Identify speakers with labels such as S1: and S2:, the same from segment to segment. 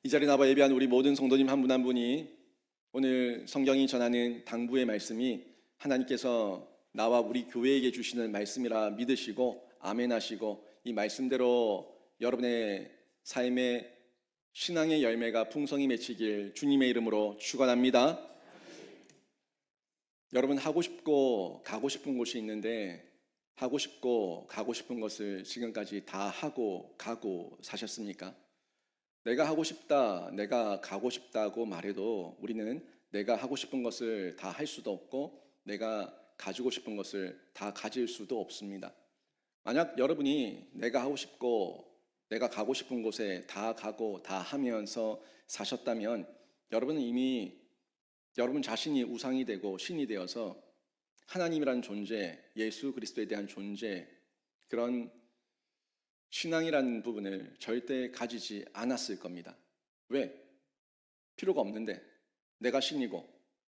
S1: 이 자리에 나와 예배한 우리 모든 성도님 한 분 한 분이 오늘 성경이 전하는 당부의 말씀이 하나님께서 나와 우리 교회에게 주시는 말씀이라 믿으시고 아멘 하시고 이 말씀대로 여러분의 삶의 신앙의 열매가 풍성히 맺히길 주님의 이름으로 축원합니다. 여러분 하고 싶고 가고 싶은 곳이 있는데 하고 싶고 가고 싶은 것을 지금까지 다 하고 가고 사셨습니까? 내가 하고 싶다, 내가 가고 싶다고 말해도 우리는 내가 하고 싶은 것을 다 할 수도 없고 내가 가지고 싶은 것을 다 가질 수도 없습니다. 만약 여러분이 내가 하고 싶고 내가 가고 싶은 곳에 다 가고 다 하면서 사셨다면 여러분은 이미 여러분 자신이 우상이 되고 신이 되어서 하나님이란 존재, 예수 그리스도에 대한 존재, 그런 신앙이라는 부분을 절대 가지지 않았을 겁니다. 왜? 필요가 없는데 내가 신이고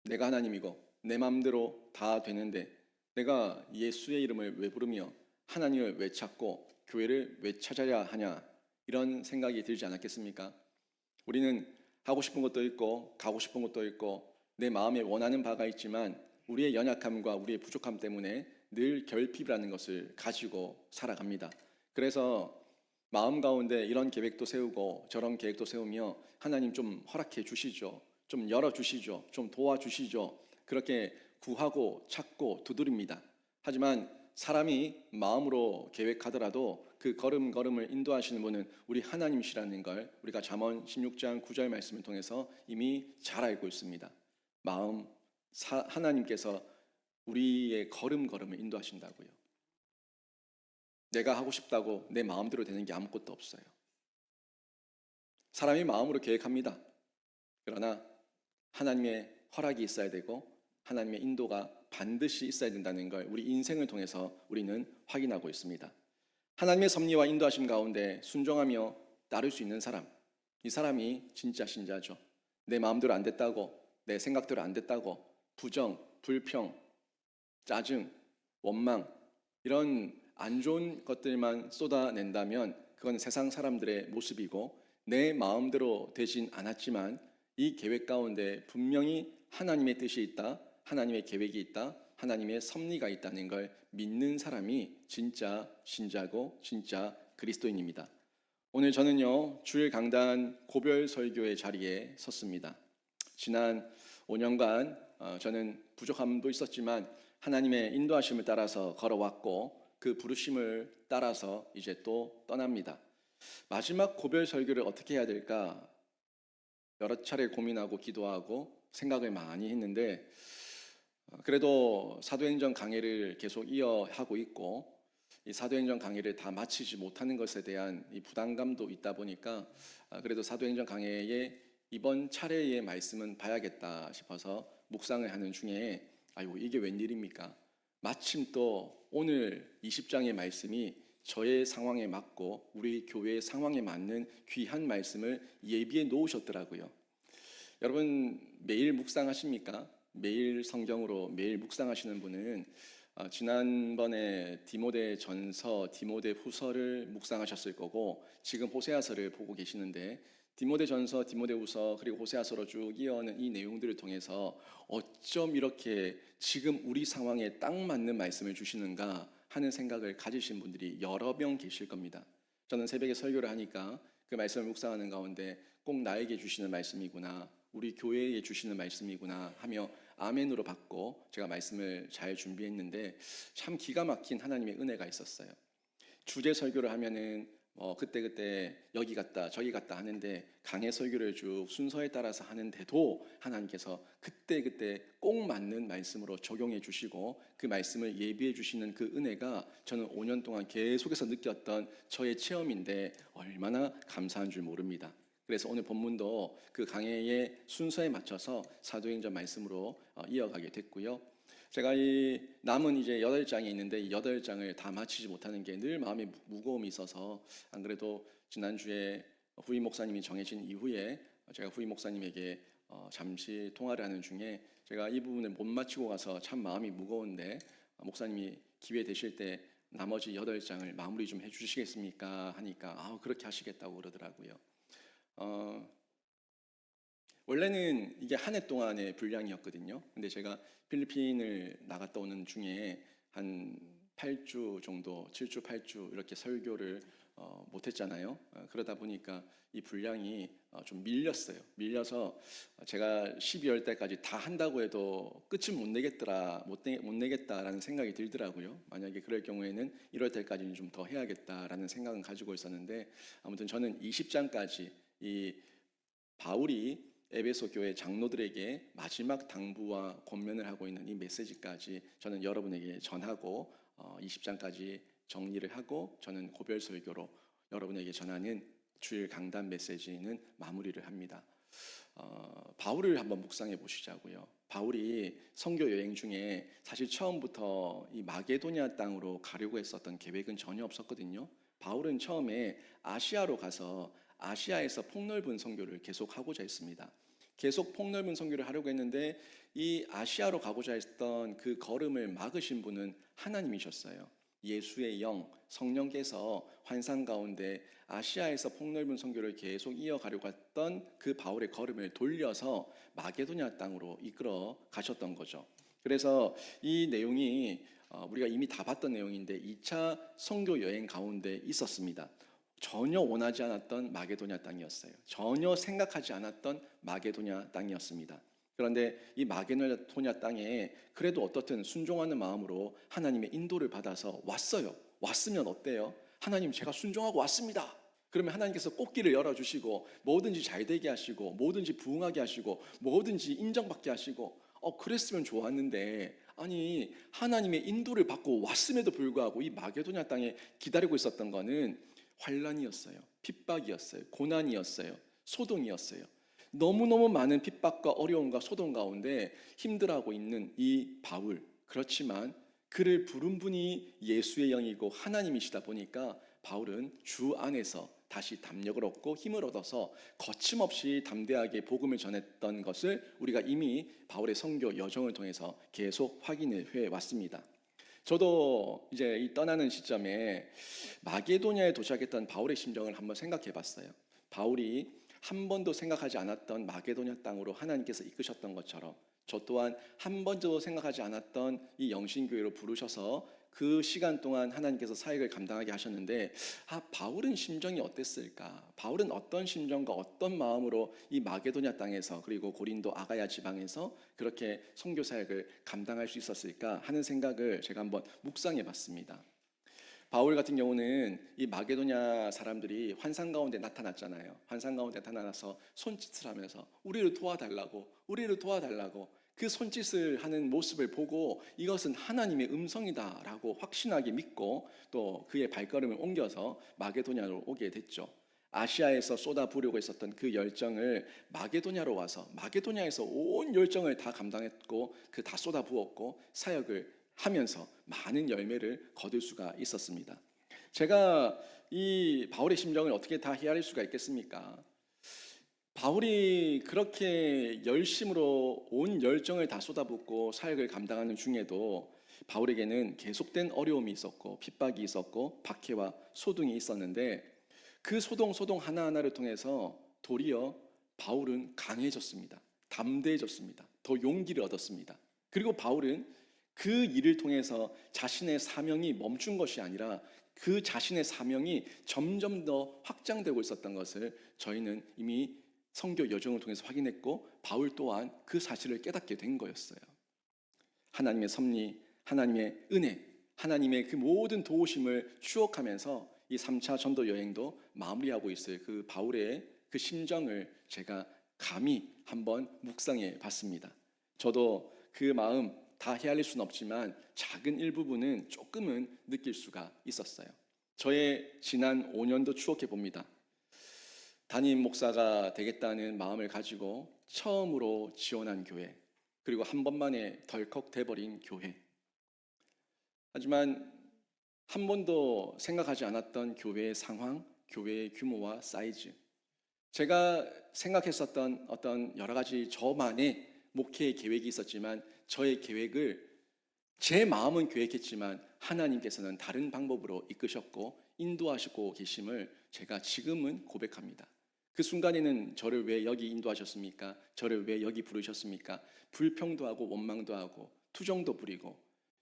S1: 내가 하나님이고 내 마음대로 다 되는데 내가 예수의 이름을 왜 부르며 하나님을 왜 찾고 교회를 왜 찾아야 하냐, 이런 생각이 들지 않았겠습니까? 우리는 하고 싶은 것도 있고 가고 싶은 것도 있고 내 마음에 원하는 바가 있지만 우리의 연약함과 우리의 부족함 때문에 늘 결핍이라는 것을 가지고 살아갑니다. 그래서 마음 가운데 이런 계획도 세우고 저런 계획도 세우며 하나님 좀 허락해 주시죠. 좀 열어 주시죠. 좀 도와주시죠. 그렇게 구하고 찾고 두드립니다. 하지만 사람이 마음으로 계획하더라도 그 걸음걸음을 인도하시는 분은 우리 하나님이시라는 걸 우리가 잠언 16장 9절 말씀을 통해서 이미 잘 알고 있습니다. 하나님께서 우리의 걸음걸음을 인도하신다고요. 내가 하고 싶다고 내 마음대로 되는 게 아무것도 없어요. 사람이 마음으로 계획합니다. 그러나 하나님의 허락이 있어야 되고 하나님의 인도가 반드시 있어야 된다는 걸 우리 인생을 통해서 우리는 확인하고 있습니다. 하나님의 섭리와 인도하심 가운데 순종하며 따를 수 있는 사람, 이 사람이 진짜 신자죠. 내 마음대로 안 됐다고, 내 생각대로 안 됐다고 부정, 불평, 짜증, 원망, 이런 안 좋은 것들만 쏟아낸다면 그건 세상 사람들의 모습이고 내 마음대로 되진 않았지만 이 계획 가운데 분명히 하나님의 뜻이 있다, 하나님의 계획이 있다, 하나님의 섭리가 있다는 걸 믿는 사람이 진짜 신자고 진짜 그리스도인입니다. 오늘 저는요, 주일 강단 고별 설교의 자리에 섰습니다. 지난 5년간 저는 부족함도 있었지만 하나님의 인도하심을 따라서 걸어왔고 그 부르심을 따라서 이제 또 떠납니다. 마지막 고별 설교를 어떻게 해야 될까 여러 차례 고민하고 기도하고 생각을 많이 했는데 그래도 사도행전 강해를 계속 이어하고 있고 이 사도행전 강해를 다 마치지 못하는 것에 대한 이 부담감도 있다 보니까 그래도 사도행전 강해의 이번 차례의 말씀은 봐야겠다 싶어서 묵상을 하는 중에 아이고 이게 웬일입니까? 마침 또 오늘 20장의 말씀이 저의 상황에 맞고 우리 교회의 상황에 맞는 귀한 말씀을 예비해 놓으셨더라고요. 여러분 매일 묵상하십니까? 매일 성경으로 매일 묵상하시는 분은 지난번에 디모데 전서, 디모데 후서를 묵상하셨을 거고 지금 호세아서를 보고 계시는데 디모데 전서, 디모데 후서 그리고 호세아서로 쭉 이어오는 이 내용들을 통해서 어쩜 이렇게 지금 우리 상황에 딱 맞는 말씀을 주시는가 하는 생각을 가지신 분들이 여러 명 계실 겁니다. 저는 새벽에 설교를 하니까 그 말씀을 묵상하는 가운데 꼭 나에게 주시는 말씀이구나, 우리 교회에 주시는 말씀이구나 하며 아멘으로 받고 제가 말씀을 잘 준비했는데 참 기가 막힌 하나님의 은혜가 있었어요. 주제 설교를 하면은 그때그때 여기 갔다 저기 갔다 하는데 강해 설교를 쭉 순서에 따라서 하는데도 하나님께서 그때그때 꼭 맞는 말씀으로 적용해 주시고 그 말씀을 예비해 주시는 그 은혜가 저는 5년 동안 계속해서 느꼈던 저의 체험인데 얼마나 감사한 줄 모릅니다. 그래서 오늘 본문도 그 강해의 순서에 맞춰서 사도행전 말씀으로 이어가게 됐고요. 제가 이 남은 이제 8장이 있는데 이 8장을 다 마치지 못하는 게 늘 마음에 무거움이 있어서 안 그래도 지난주에 후임 목사님이 정해진 이후에 제가 후임 목사님에게 잠시 통화를 하는 중에 제가 이 부분을 못 마치고 가서 참 마음이 무거운데 목사님이 기회 되실 때 나머지 8장을 마무리 좀 해주시겠습니까 하니까 그렇게 하시겠다고 그러더라고요. 원래는 이게 한 해 동안의 분량이었거든요. 근데 제가 필리핀을 나갔다 오는 중에 한 8주 정도, 7주, 8주 이렇게 설교를 못했잖아요. 그러다 보니까 이 분량이 좀 밀렸어요. 밀려서 제가 12월 때까지 다 한다고 해도 끝을 못 내겠더라, 못 내겠다라는 생각이 들더라고요. 만약에 그럴 경우에는 1월 때까지는 좀 더 해야겠다라는 생각은 가지고 있었는데, 아무튼 저는 20장까지 이 바울이 에베소 교회 장로들에게 마지막 당부와 권면을 하고 있는 이 메시지까지 저는 여러분에게 전하고 20장까지 정리를 하고 저는 고별 설교로 여러분에게 전하는 주일 강단 메시지는 마무리를 합니다. 바울을 한번 묵상해 보시자고요. 바울이 선교 여행 중에 사실 처음부터 이 마게도냐 땅으로 가려고 했었던 계획은 전혀 없었거든요. 바울은 처음에 아시아로 가서 아시아에서 폭넓은 선교를 계속하고자 했습니다. 계속 폭넓은 선교를 하려고 했는데 이 아시아로 가고자 했던 그 걸음을 막으신 분은 하나님이셨어요. 예수의 영, 성령께서 환상 가운데 아시아에서 폭넓은 선교를 계속 이어가려고 했던 그 바울의 걸음을 돌려서 마게도냐 땅으로 이끌어 가셨던 거죠. 그래서 이 내용이 우리가 이미 다 봤던 내용인데 2차 선교 여행 가운데 있었습니다. 전혀 원하지 않았던 마게도냐 땅이었어요. 전혀 생각하지 않았던 마게도냐 땅이었습니다. 그런데 이 마게도냐 땅에 그래도 어떻든 순종하는 마음으로 하나님의 인도를 받아서 왔어요. 왔으면 어때요? 하나님, 제가 순종하고 왔습니다. 그러면 하나님께서 꽃길을 열어주시고 뭐든지 잘되게 하시고 뭐든지 부응하게 하시고 뭐든지 인정받게 하시고 그랬으면 좋았는데, 아니 하나님의 인도를 받고 왔음에도 불구하고 이 마게도냐 땅에 기다리고 있었던 거는 환란이었어요. 핍박이었어요. 고난이었어요. 소동이었어요. 너무너무 많은 핍박과 어려움과 소동 가운데 힘들어하고 있는 이 바울. 그렇지만 그를 부른 분이 예수의 영이고 하나님이시다 보니까 바울은 주 안에서 다시 담력을 얻고 힘을 얻어서 거침없이 담대하게 복음을 전했던 것을 우리가 이미 바울의 선교 여정을 통해서 계속 확인해 왔습니다. 저도 이제 이 떠나는 시점에 마게도냐에 도착했던 바울의 심정을 한번 생각해 봤어요. 바울이 한 번도 생각하지 않았던 마게도냐 땅으로 하나님께서 이끄셨던 것처럼 저 또한 한 번도 생각하지 않았던 이 영신교회로 부르셔서 그 시간 동안 하나님께서 사역을 감당하게 하셨는데, 바울은 심정이 어땠을까? 바울은 어떤 심정과 어떤 마음으로 이 마게도냐 땅에서 그리고 고린도 아가야 지방에서 그렇게 선교 사역을 감당할 수 있었을까 하는 생각을 제가 한번 묵상해 봤습니다. 바울 같은 경우는 이 마게도냐 사람들이 환상 가운데 나타났잖아요. 환상 가운데 나타나서 손짓을 하면서 우리를 도와달라고 그 손짓을 하는 모습을 보고 이것은 하나님의 음성이다라고 확신하게 믿고 또 그의 발걸음을 옮겨서 마게도냐로 오게 됐죠. 아시아에서 쏟아부으려고 했었던 그 열정을 마게도냐로 와서 마게도냐에서 온 열정을 다 감당했고 그 다 쏟아부었고 사역을 하면서 많은 열매를 거둘 수가 있었습니다. 제가 이 바울의 심정을 어떻게 다 헤아릴 수가 있겠습니까? 바울이 그렇게 열심으로 온 열정을 다 쏟아붓고 사역을 감당하는 중에도 바울에게는 계속된 어려움이 있었고 핍박이 있었고 박해와 소동이 있었는데 그 소동 하나하나를 통해서 도리어 바울은 강해졌습니다. 담대해졌습니다. 더 용기를 얻었습니다. 그리고 바울은 그 일을 통해서 자신의 사명이 멈춘 것이 아니라 그 자신의 사명이 점점 더 확장되고 있었던 것을 저희는 이미 선교 여정을 통해서 확인했고 바울 또한 그 사실을 깨닫게 된 거였어요. 하나님의 섭리, 하나님의 은혜, 하나님의 그 모든 도우심을 추억하면서 이 3차 전도 여행도 마무리하고 있을 그 바울의 그 심정을 제가 감히 한번 묵상해 봤습니다. 저도 그 마음 다 헤아릴 수는 없지만 작은 일부분은 조금은 느낄 수가 있었어요. 저의 지난 5년도 추억해 봅니다. 담임 목사가 되겠다는 마음을 가지고 처음으로 지원한 교회, 그리고 한 번만에 덜컥 돼버린 교회. 하지만 한 번도 생각하지 않았던 교회의 상황, 교회의 규모와 사이즈, 제가 생각했었던 어떤 여러 가지 저만의 목회의 계획이 있었지만 저의 계획을 제 마음은 계획했지만 하나님께서는 다른 방법으로 이끄셨고 인도하시고 계심을 제가 지금은 고백합니다. 그 순간에는 저를 왜 여기 인도하셨습니까? 저를 왜 여기 부르셨습니까? 불평도 하고 원망도 하고 투정도 부리고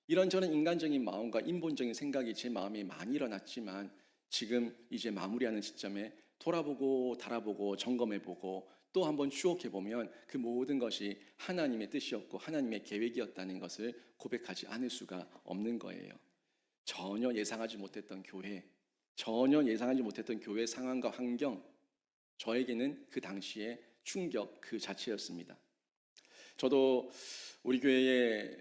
S1: 이런저런 인간적인 마음과 인본적인 생각이 제 마음에 많이 일어났지만 지금 이제 마무리하는 시점에 돌아보고 달아보고 점검해보고 또 한번 추억해보면 그 모든 것이 하나님의 뜻이었고 하나님의 계획이었다는 것을 고백하지 않을 수가 없는 거예요. 전혀 예상하지 못했던 교회, 전혀 예상하지 못했던 교회 상황과 환경, 저에게는 그 당시에 충격 그 자체였습니다. 저도 우리 교회에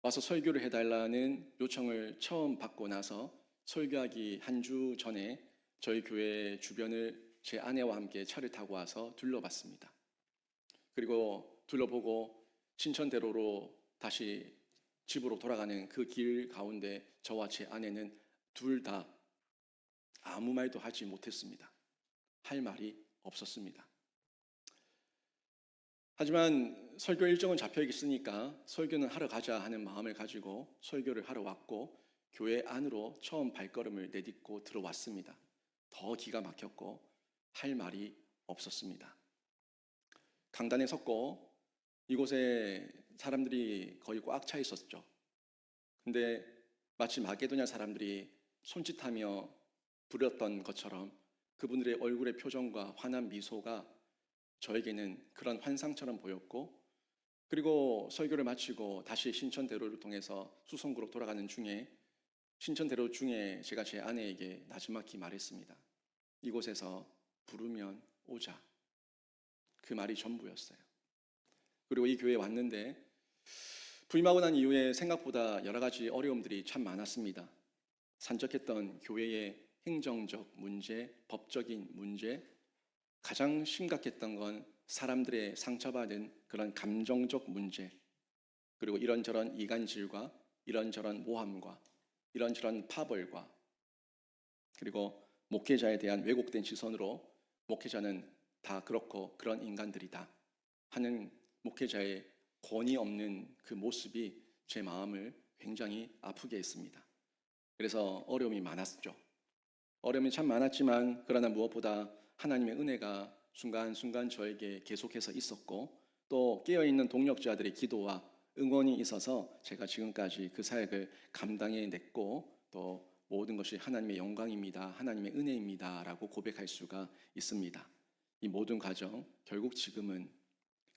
S1: 와서 설교를 해달라는 요청을 처음 받고 나서 설교하기 한 주 전에 저희 교회 주변을 제 아내와 함께 차를 타고 와서 둘러봤습니다. 그리고 둘러보고 신천대로로 다시 집으로 돌아가는 그 길 가운데 저와 제 아내는 둘 다 아무 말도 하지 못했습니다. 할 말이 없었습니다. 하지만 설교 일정은 잡혀 있으니까 설교는 하러 가자 하는 마음을 가지고 설교를 하러 왔고 교회 안으로 처음 발걸음을 내딛고 들어왔습니다. 더 기가 막혔고 할 말이 없었습니다. 강단에 섰고 이곳에 사람들이 거의 꽉 차 있었죠. 근데 마치 마게도냐 사람들이 손짓하며 부렸던 것처럼 그분들의 얼굴의 표정과 환한 미소가 저에게는 그런 환상처럼 보였고, 그리고 설교를 마치고 다시 신천대로를 통해서 수성구로 돌아가는 중에 신천대로 중에 제가 제 아내에게 나지막히 말했습니다. 이곳에서 부르면 오자. 그 말이 전부였어요. 그리고 이 교회에 왔는데 부임하고 난 이후에 생각보다 여러 가지 어려움들이 참 많았습니다. 산적했던 교회의 행정적 문제, 법적인 문제, 가장 심각했던 건 사람들의 상처받은 그런 감정적 문제, 그리고 이런저런 이간질과 이런저런 모함과 이런저런 파벌과, 그리고 목회자에 대한 왜곡된 시선으로 목회자는 다 그렇고 그런 인간들이다 하는 목회자의 권위 없는 그 모습이 제 마음을 굉장히 아프게 했습니다. 그래서 어려움이 많았죠. 어려움이 참 많았지만 그러나 무엇보다 하나님의 은혜가 순간순간 저에게 계속해서 있었고 또 깨어있는 동력자들의 기도와 응원이 있어서 제가 지금까지 그 사역을 감당해냈고 또 모든 것이 하나님의 영광입니다, 하나님의 은혜입니다 라고 고백할 수가 있습니다. 이 모든 과정 결국 지금은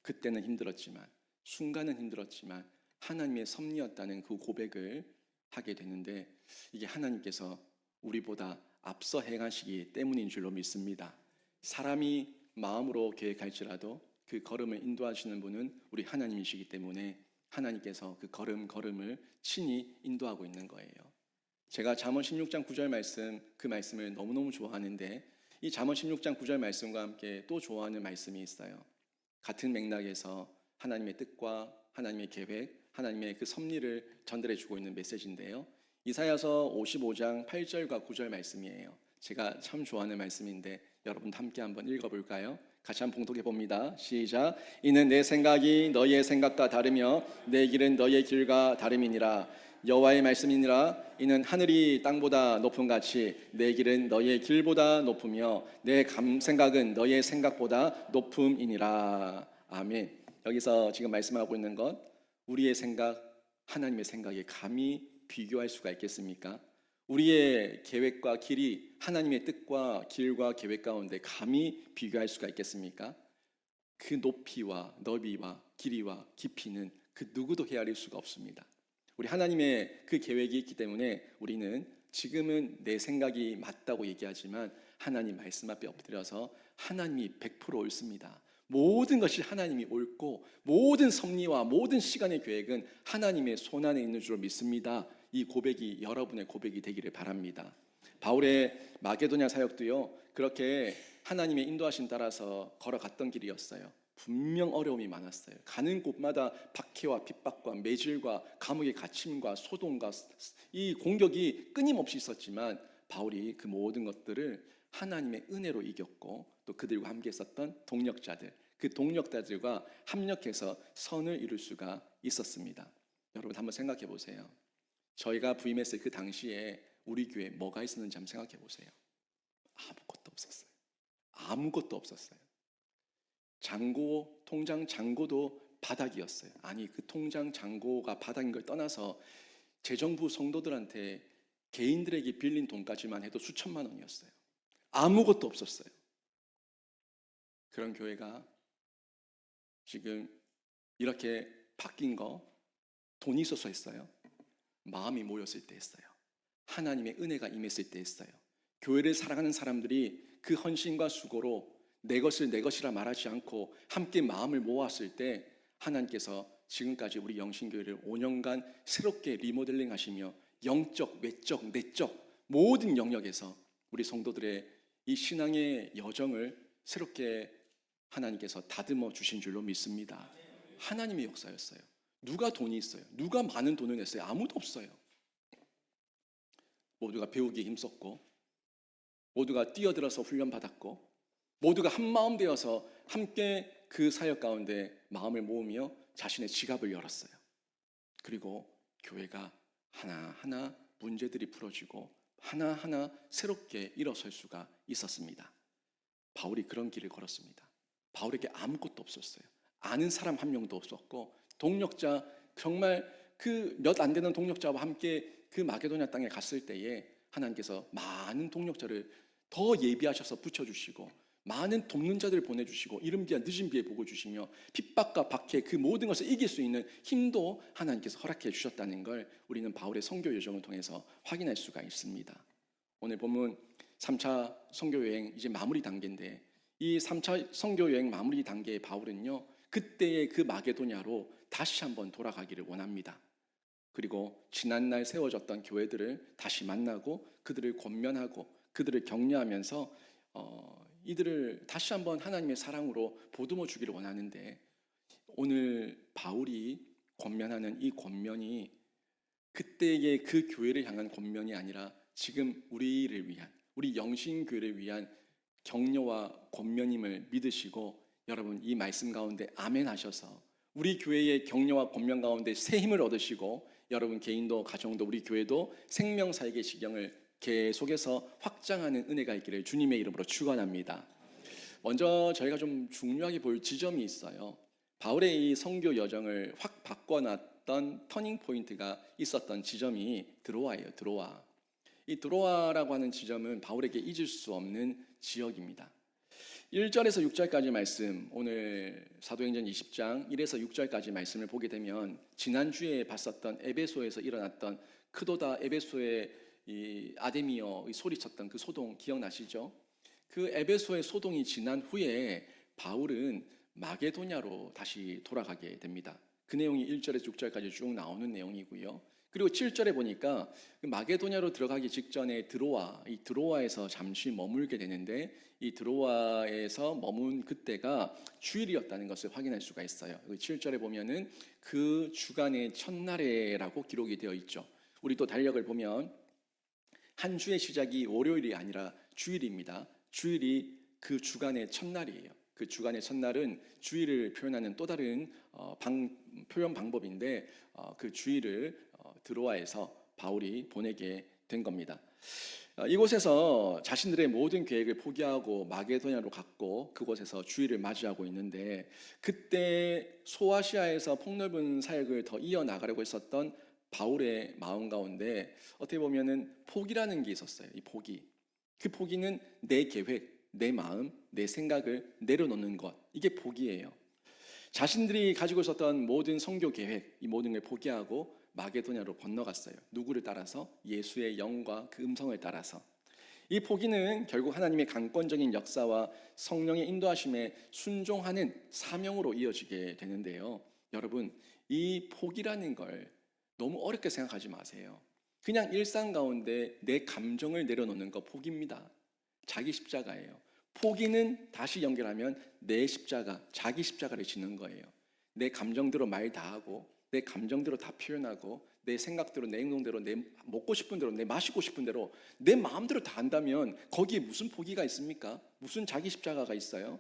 S1: 그때는 힘들었지만 순간은 힘들었지만 하나님의 섭리였다는 그 고백을 하게 되는데 이게 하나님께서 우리보다 앞서 행하시기 때문인 줄로 믿습니다. 사람이 마음으로 계획할지라도 그 걸음을 인도하시는 분은 우리 하나님이시기 때문에 하나님께서 그 걸음을 친히 인도하고 있는 거예요. 제가 잠언 16장 9절 말씀, 그 말씀을 너무너무 좋아하는데 이 잠언 16장 9절 말씀과 함께 또 좋아하는 말씀이 있어요. 같은 맥락에서 하나님의 뜻과 하나님의 계획, 하나님의 그 섭리를 전달해 주고 있는 메시지인데요. 이사야서 55장 8절과 9절 말씀이에요. 제가 참 좋아하는 말씀인데 여러분도 함께 한번 읽어볼까요? 같이 한번 봉독해 봅니다. 시작. 이는 내 생각이 너희의 생각과 다르며 내 길은 너희의 길과 다름이니라. 여호와의 말씀이니라. 이는 하늘이 땅보다 높음 같이 내 길은 너희의 길보다 높으며 내 생각은 너희의 생각보다 높음이니라. 아멘. 여기서 지금 말씀하고 있는 것, 우리의 생각, 하나님의 생각에 감히 비교할 수가 있겠습니까? 우리의 계획과 길이 하나님의 뜻과 길과 계획 가운데 감히 비교할 수가 있겠습니까? 그 높이와 너비와 길이와 깊이는 그 누구도 헤아릴 수가 없습니다. 우리 하나님의 그 계획이 있기 때문에 우리는 지금은 내 생각이 맞다고 얘기하지만 하나님 말씀 앞에 엎드려서 하나님이 100% 옳습니다. 모든 것이 하나님이 옳고 모든 섭리와 모든 시간의 계획은 하나님의 손안에 있는 줄 믿습니다. 이 고백이 여러분의 고백이 되기를 바랍니다. 바울의 마게도냐 사역도요, 그렇게 하나님의 인도하심 따라서 걸어갔던 길이었어요. 분명 어려움이 많았어요. 가는 곳마다 박해와 핍박과 매질과 감옥의 갇힘과 소동과 이 공격이 끊임없이 있었지만 바울이 그 모든 것들을 하나님의 은혜로 이겼고 또 그들과 함께 있었던 동력자들, 그 동력자들과 합력해서 선을 이룰 수가 있었습니다. 여러분 한번 생각해 보세요. 저희가 부임했을 그 당시에 우리 교회에 뭐가 있었는지 한번 생각해 보세요. 아무것도 없었어요. 아무것도 없었어요. 통장 잔고도 바닥이었어요. 아니, 그 통장 잔고가 바닥인 걸 떠나서 재정부 성도들한테 개인들에게 빌린 돈까지만 해도 수천만 원이었어요. 아무것도 없었어요. 그런 교회가 지금 이렇게 바뀐 거 돈이 있어서 했어요? 마음이 모였을 때 했어요. 하나님의 은혜가 임했을 때 했어요. 교회를 사랑하는 사람들이 그 헌신과 수고로 내 것을 내 것이라 말하지 않고 함께 마음을 모았을 때 하나님께서 지금까지 우리 영신교회를 5년간 새롭게 리모델링 하시며 영적, 외적, 내적 모든 영역에서 우리 성도들의 이 신앙의 여정을 새롭게 하나님께서 다듬어 주신 줄로 믿습니다. 하나님의 역사였어요. 누가 돈이 있어요? 누가 많은 돈을 냈어요? 아무도 없어요. 모두가 배우기에 힘썼고, 모두가 뛰어들어서 훈련받았고, 모두가 한마음 되어서 함께 그 사역 가운데 마음을 모으며 자신의 지갑을 열었어요. 그리고 교회가 하나하나 문제들이 풀어지고 하나하나 새롭게 일어설 수가 있었습니다. 바울이 그런 길을 걸었습니다. 바울에게 아무것도 없었어요. 아는 사람 한 명도 없었고, 동력자, 정말 그 몇 안 되는 동력자와 함께 그 마게도냐 땅에 갔을 때에 하나님께서 많은 동력자를 더 예비하셔서 붙여주시고 많은 돕는 자들을 보내주시고 이른 비와 늦은 비에 복을 주시며 핍박과 박해 그 모든 것을 이길 수 있는 힘도 하나님께서 허락해 주셨다는 걸 우리는 바울의 선교 여정을 통해서 확인할 수가 있습니다. 오늘 보면 3차 선교 여행 이제 마무리 단계인데, 이 3차 선교 여행 마무리 단계의 바울은요, 그때의 그 마게도냐로 다시 한번 돌아가기를 원합니다. 그리고 지난날 세워졌던 교회들을 다시 만나고 그들을 권면하고 그들을 격려하면서 이들을 다시 한번 하나님의 사랑으로 보듬어 주기를 원하는데, 오늘 바울이 권면하는 이 권면이 그때의 그 교회를 향한 권면이 아니라 지금 우리를 위한, 우리 영신교회를 위한 격려와 권면임을 믿으시고 여러분 이 말씀 가운데 아멘 하셔서 우리 교회의 격려와 권면 가운데 새 힘을 얻으시고 여러분 개인도 가정도 우리 교회도 생명사역의 지경을 계속해서 확장하는 은혜가 있기를 주님의 이름으로 축원합니다. 먼저 저희가 좀 중요하게 볼 지점이 있어요. 바울의 이 선교 여정을 확 바꿔놨던 터닝 포인트가 있었던 지점이 드로아예요. 드로아. 이 드로아라고 하는 지점은 바울에게 잊을 수 없는 지역입니다. 1절에서 6절까지 말씀, 오늘 사도행전 20장 1에서 6절까지 말씀을 보게 되면 지난주에 봤었던 에베소에서 일어났던 크도다 에베소의 이 아데미어 소리쳤던 그 소동 기억나시죠? 그 에베소의 소동이 지난 후에 바울은 마게도냐로 다시 돌아가게 됩니다. 그 내용이 1절에서 6절까지 쭉 나오는 내용이고요. 그리고 7절에 보니까 마게도냐로 들어가기 직전에 이 드로아에서 잠시 머물게 되는데, 이 드로아에서 머문 그때가 주일이었다는 것을 확인할 수가 있어요. 7절에 보면은 그 주간의 첫날에라고 기록이 되어 있죠. 우리 또 달력을 보면 한 주의 시작이 월요일이 아니라 주일입니다. 주일이 그 주간의 첫날이에요. 그 주간의 첫날은 주일을 표현하는 또 다른 표현 방법인데, 그 주일을 드로아에서 바울이 보내게 된 겁니다. 이곳에서 자신들의 모든 계획을 포기하고 마게도냐로 갔고 그곳에서 주일을 맞이하고 있는데, 그때 소아시아에서 폭넓은 사역을 더 이어나가려고 했었던 바울의 마음 가운데 어떻게 보면은 포기라는 게 있었어요. 이 포기. 그 포기는 내 계획, 내 마음, 내 생각을 내려놓는 것. 이게 포기예요. 자신들이 가지고 있었던 모든 선교 계획, 이 모든 걸 포기하고 마게도냐로 건너갔어요. 누구를 따라서? 예수의 영과 그 음성을 따라서. 이 포기는 결국 하나님의 강권적인 역사와 성령의 인도하심에 순종하는 사명으로 이어지게 되는데요. 여러분, 이 포기라는 걸 너무 어렵게 생각하지 마세요. 그냥 일상 가운데 내 감정을 내려놓는 거 포기입니다. 자기 십자가예요. 포기는 다시 연결하면 내 십자가, 자기 십자가를 지는 거예요. 내 감정대로 말 다 하고 내 감정대로 다 표현하고 내 생각대로 내 행동대로 내 먹고 싶은 대로 내 마시고 싶은 대로 내 마음대로 다 한다면 거기에 무슨 포기가 있습니까? 무슨 자기 십자가가 있어요?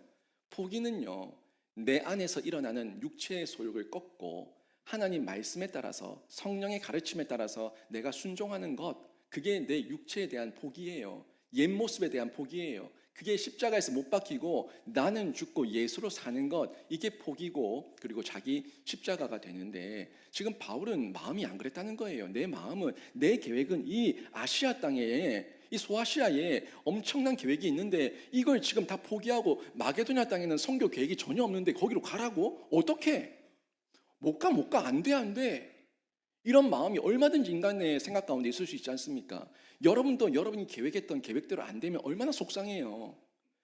S1: 포기는요, 내 안에서 일어나는 육체의 소욕을 꺾고 하나님 말씀에 따라서 성령의 가르침에 따라서 내가 순종하는 것, 그게 내 육체에 대한 포기예요. 옛 모습에 대한 포기예요. 그게 십자가에서 못 박히고 나는 죽고 예수로 사는 것, 이게 포기고 그리고 자기 십자가가 되는데, 지금 바울은 마음이 안 그랬다는 거예요. 내 마음은, 내 계획은 이 아시아 땅에, 이 소아시아에 엄청난 계획이 있는데 이걸 지금 다 포기하고 마게도냐 땅에는 선교 계획이 전혀 없는데 거기로 가라고? 어떻게? 못 가, 안 돼. 이런 마음이 얼마든지 인간의 생각 가운데 있을 수 있지 않습니까? 여러분도 여러분이 계획했던 계획대로 안 되면 얼마나 속상해요.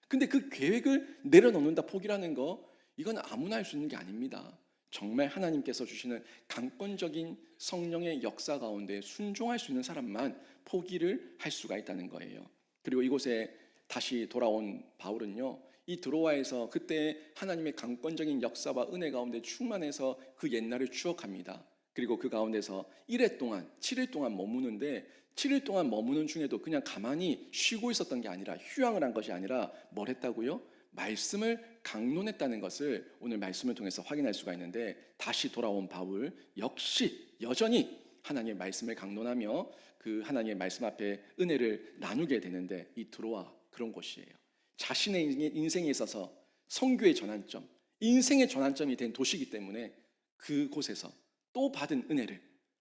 S1: 근데 그 계획을 내려놓는다, 포기라는 거, 이건 아무나 할 수 있는 게 아닙니다. 정말 하나님께서 주시는 강권적인 성령의 역사 가운데 순종할 수 있는 사람만 포기를 할 수가 있다는 거예요. 그리고 이곳에 다시 돌아온 바울은요, 이 드로아에서 그때 하나님의 강권적인 역사와 은혜 가운데 충만해서 그 옛날을 추억합니다. 그리고 그 가운데서 1회 동안, 7일 동안 머무는데, 7일 동안 머무는 중에도 그냥 가만히 쉬고 있었던 게 아니라, 휴양을 한 것이 아니라 뭘 했다고요? 말씀을 강론했다는 것을 오늘 말씀을 통해서 확인할 수가 있는데, 다시 돌아온 바울 역시 여전히 하나님의 말씀을 강론하며 그 하나님의 말씀 앞에 은혜를 나누게 되는데, 이 드로아 그런 곳이에요. 자신의 인생에 있어서 선교의 전환점, 인생의 전환점이 된 도시이기 때문에 그곳에서 또 받은 은혜를,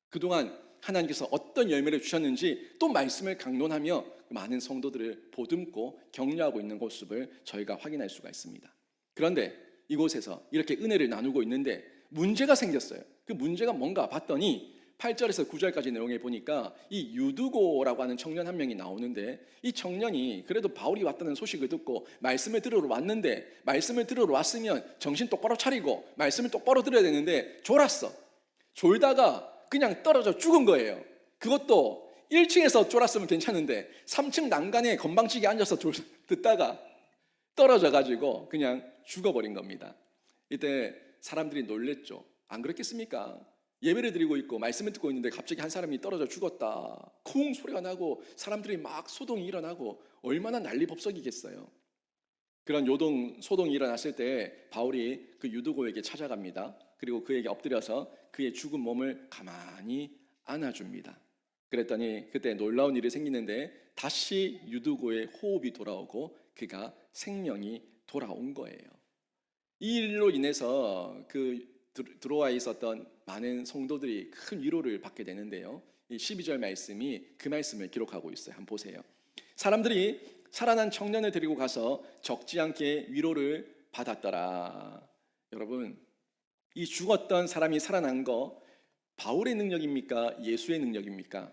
S1: 그동안 하나님께서 어떤 열매를 주셨는지 또 말씀을 강론하며 많은 성도들을 보듬고 격려하고 있는 모습을 저희가 확인할 수가 있습니다. 그런데 이곳에서 이렇게 은혜를 나누고 있는데 문제가 생겼어요. 그 문제가 뭔가 봤더니 8절에서 9절까지 내용에 보니까 이 유두고라고 하는 청년 한 명이 나오는데, 이 청년이 그래도 바울이 왔다는 소식을 듣고 말씀을 들으러 왔는데, 말씀을 들으러 왔으면 정신 똑바로 차리고 말씀을 똑바로 들어야 되는데 졸았어. 졸다가 그냥 떨어져 죽은 거예요. 그것도 1층에서 졸았으면 괜찮은데 3층 난간에 건방지게 앉아서 듣다가 떨어져 가지고 그냥 죽어버린 겁니다. 이때 사람들이 놀랬죠. 안 그렇겠습니까? 예배를 드리고 있고 말씀을 듣고 있는데 갑자기 한 사람이 떨어져 죽었다, 쿵 소리가 나고 사람들이 막 소동이 일어나고 얼마나 난리법석이겠어요. 그런 소동이 일어났을 때 바울이 그 유두고에게 찾아갑니다. 그리고 그에게 엎드려서 그의 죽은 몸을 가만히 안아줍니다. 그랬더니 그때 놀라운 일이 생기는데 다시 유두고의 호흡이 돌아오고 그가 생명이 돌아온 거예요. 이 일로 인해서 그 드로아에 있었던 많은 성도들이 큰 위로를 받게 되는데요, 이 12절 말씀이 그 말씀을 기록하고 있어요. 한번 보세요. 사람들이 살아난 청년을 데리고 가서 적지 않게 위로를 받았더라. 여러분, 이 죽었던 사람이 살아난 거 바울의 능력입니까? 예수의 능력입니까?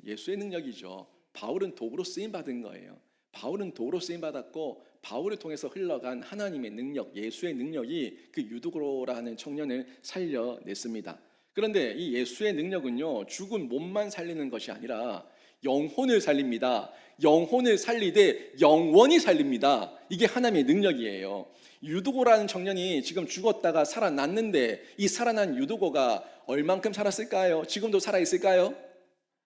S1: 예수의 능력이죠. 바울은 도구로 쓰임 받은 거예요. 바울은 도구로 쓰임 받았고 바울을 통해서 흘러간 하나님의 능력, 예수의 능력이 그 유두고라는 청년을 살려냈습니다. 그런데 이 예수의 능력은요, 죽은 몸만 살리는 것이 아니라 영혼을 살립니다. 영혼을 살리되 영원히 살립니다. 이게 하나님의 능력이에요. 유두고라는 청년이 지금 죽었다가 살아났는데 이 살아난 유두고가 얼만큼 살았을까요? 지금도 살아있을까요?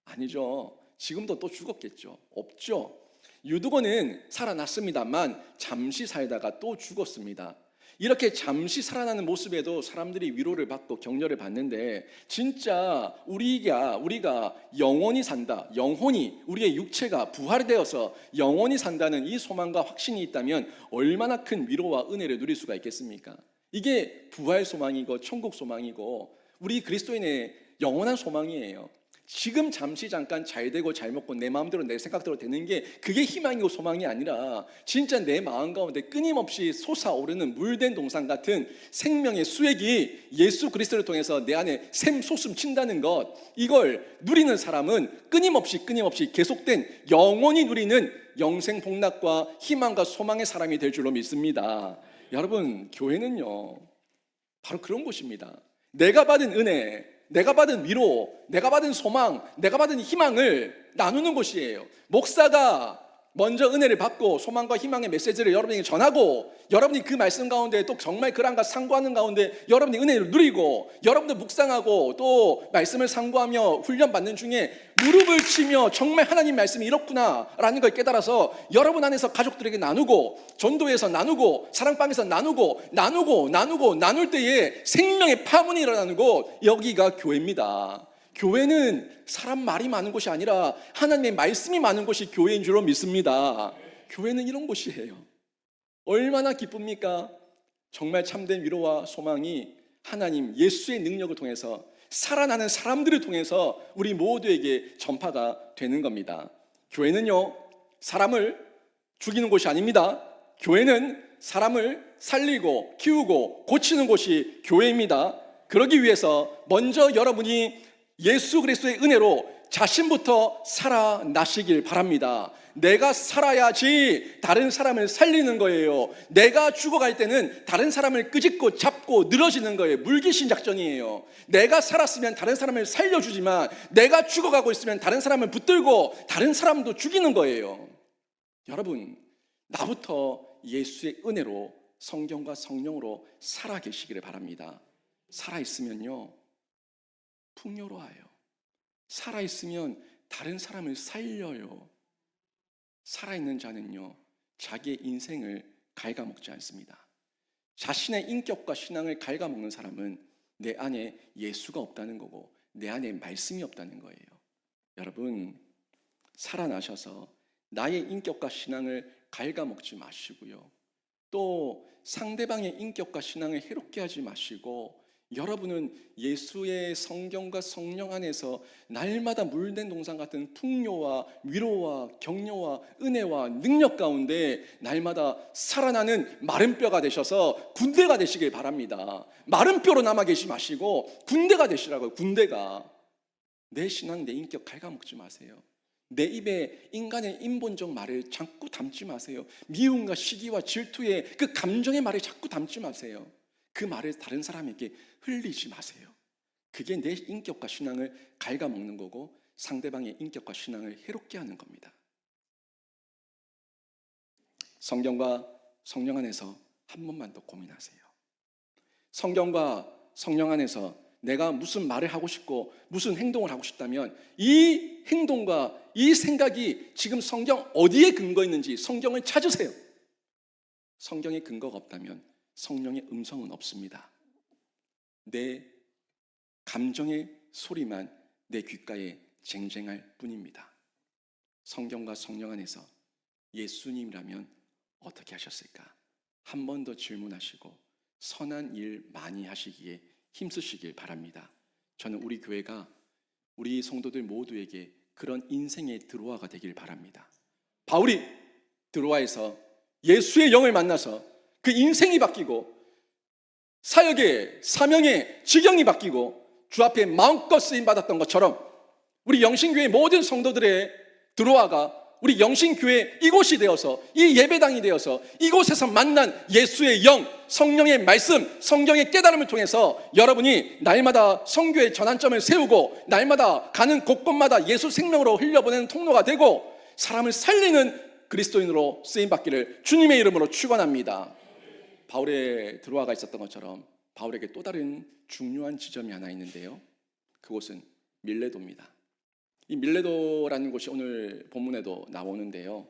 S1: 아니죠. 지금도 또 죽었겠죠. 없죠. 유두고는 살아났습니다만 잠시 살다가 또 죽었습니다. 이렇게 잠시 살아나는 모습에도 사람들이 위로를 받고 격려를 받는데, 진짜 우리가 영원히 산다, 영혼이, 우리의 육체가 부활되어서 영원히 산다는 이 소망과 확신이 있다면 얼마나 큰 위로와 은혜를 누릴 수가 있겠습니까? 이게 부활 소망이고 천국 소망이고 우리 그리스도인의 영원한 소망이에요. 지금 잠시 잠깐 잘 되고 잘 먹고 내 마음대로 내 생각대로 되는 게 그게 희망이고 소망이 아니라 진짜 내 마음 가운데 끊임없이 솟아오르는 물된 동산 같은 생명의 수액이 예수 그리스도를 통해서 내 안에 샘솟음 친다는 것, 이걸 누리는 사람은 끊임없이 계속된 영원히 누리는 영생 복락과 희망과 소망의 사람이 될 줄로 믿습니다. 여러분, 교회는요 바로 그런 곳입니다. 내가 받은 은혜, 내가 받은 위로, 내가 받은 소망, 내가 받은 희망을 나누는 곳이에요. 목사가 먼저 은혜를 받고 소망과 희망의 메시지를 여러분에게 전하고, 여러분이 그 말씀 가운데 또 정말 그랑과 상고하는 가운데 여러분이 은혜를 누리고, 여러분들 묵상하고 또 말씀을 상고하며 훈련받는 중에 무릎을 치며 정말 하나님 말씀이 이렇구나 라는 걸 깨달아서 여러분 안에서 가족들에게 나누고, 전도에서 나누고, 사랑방에서 나눌 때에 생명의 파문이 일어나는 곳, 여기가 교회입니다. 교회는 사람 말이 많은 곳이 아니라 하나님의 말씀이 많은 곳이 교회인 줄로 믿습니다. 교회는 이런 곳이에요. 얼마나 기쁩니까? 정말 참된 위로와 소망이 하나님 예수의 능력을 통해서 살아나는 사람들을 통해서 우리 모두에게 전파가 되는 겁니다. 교회는요, 사람을 죽이는 곳이 아닙니다. 교회는 사람을 살리고 키우고 고치는 곳이 교회입니다. 그러기 위해서 먼저 여러분이 예수 그리스도의 은혜로 자신부터 살아나시길 바랍니다. 내가 살아야지 다른 사람을 살리는 거예요. 내가 죽어갈 때는 다른 사람을 끄집고 잡고 늘어지는 거예요. 물귀신 작전이에요. 내가 살았으면 다른 사람을 살려주지만 내가 죽어가고 있으면 다른 사람을 붙들고 다른 사람도 죽이는 거예요. 여러분, 나부터 예수의 은혜로 성경과 성령으로 살아계시기를 바랍니다. 살아있으면요, 풍요로워요. 살아있으면 다른 사람을 살려요. 살아있는 자는요, 자기의 인생을 갉아먹지 않습니다. 자신의 인격과 신앙을 갉아먹는 사람은 내 안에 예수가 없다는 거고 내 안에 말씀이 없다는 거예요. 여러분, 살아나셔서 나의 인격과 신앙을 갉아먹지 마시고요, 또 상대방의 인격과 신앙을 해롭게 하지 마시고, 여러분은 예수의 성경과 성령 안에서 날마다 물된 동산 같은 풍요와 위로와 격려와 은혜와 능력 가운데 날마다 살아나는 마른 뼈가 되셔서 군대가 되시길 바랍니다. 마른 뼈로 남아 계시 마시고 군대가 되시라고요. 군대가. 내 신앙, 내 인격 갉아먹지 마세요. 내 입에 인간의 인본적 말을 자꾸 담지 마세요. 미움과 시기와 질투의 그 감정의 말을 자꾸 담지 마세요. 그 말을 다른 사람에게 흘리지 마세요. 그게 내 인격과 신앙을 갉아먹는 거고 상대방의 인격과 신앙을 해롭게 하는 겁니다. 성경과 성령 안에서 한 번만 더 고민하세요. 성경과 성령 안에서 내가 무슨 말을 하고 싶고 무슨 행동을 하고 싶다면 이 행동과 이 생각이 지금 성경 어디에 근거 있는지 성경을 찾으세요. 성경에 근거가 없다면 성령의 음성은 없습니다. 내 감정의 소리만 내 귓가에 쟁쟁할 뿐입니다. 성경과 성령 안에서 예수님이라면 어떻게 하셨을까? 한 번 더 질문하시고 선한 일 많이 하시기에 힘쓰시길 바랍니다. 저는 우리 교회가 우리 성도들 모두에게 그런 인생의 드로아가 되길 바랍니다. 바울이 드로아에서 예수의 영을 만나서 그 인생이 바뀌고 사역의 사명의 지경이 바뀌고 주 앞에 마음껏 쓰임 받았던 것처럼 우리 영신교회 모든 성도들의 드로아가 우리 영신교회 이곳이 되어서 이 예배당이 되어서 이곳에서 만난 예수의 영, 성령의 말씀, 성경의 깨달음을 통해서 여러분이 날마다 선교의 전환점을 세우고 날마다 가는 곳곳마다 예수 생명으로 흘려보내는 통로가 되고 사람을 살리는 그리스도인으로 쓰임받기를 주님의 이름으로 축원합니다. 바울의 드로아가 있었던 것처럼 바울에게 또 다른 중요한 지점이 하나 있는데요, 그곳은 밀레도입니다. 이 밀레도라는 곳이 오늘 본문에도 나오는데요,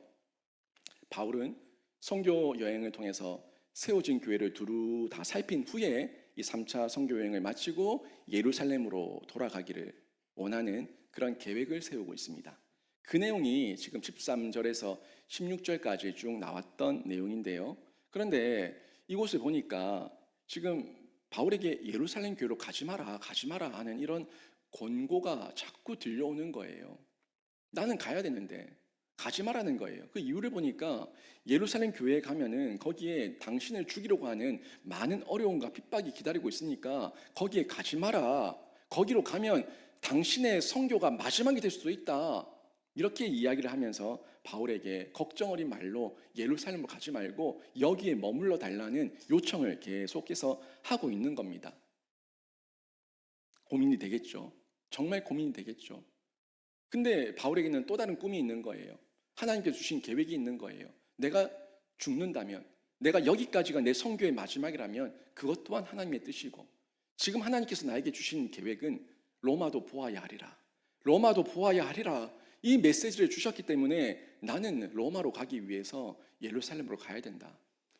S1: 바울은 선교 여행을 통해서 세워진 교회를 두루 다 살핀 후에 이 3차 선교 여행을 마치고 예루살렘으로 돌아가기를 원하는 그런 계획을 세우고 있습니다. 그 내용이 지금 13절에서 16절까지 쭉 나왔던 내용인데요, 그런데 이곳을 보니까 지금 바울에게 예루살렘 교회로 가지 마라 하는 이런 권고가 자꾸 들려오는 거예요. 나는 가야 되는데 가지 말라는 거예요. 그 이유를 보니까 예루살렘 교회에 가면은 거기에 당신을 죽이려고 하는 많은 어려움과 핍박이 기다리고 있으니까 거기에 가지 마라. 거기로 가면 당신의 선교가 마지막이 될 수도 있다. 이렇게 이야기를 하면서 바울에게 걱정 어린 말로 예루살렘으로 가지 말고 여기에 머물러 달라는 요청을 계속해서 하고 있는 겁니다. 고민이 되겠죠. 정말 고민이 되겠죠. 근데 바울에게는 또 다른 꿈이 있는 거예요. 하나님께서 주신 계획이 있는 거예요. 내가 죽는다면, 내가 여기까지가 내 선교의 마지막이라면 그것 또한 하나님의 뜻이고, 지금 하나님께서 나에게 주신 계획은 로마도 보아야 하리라, 로마도 보아야 하리라, 이 메시지를 주셨기 때문에 나는 로마로 가기 위해서 예루살렘으로 가야 된다.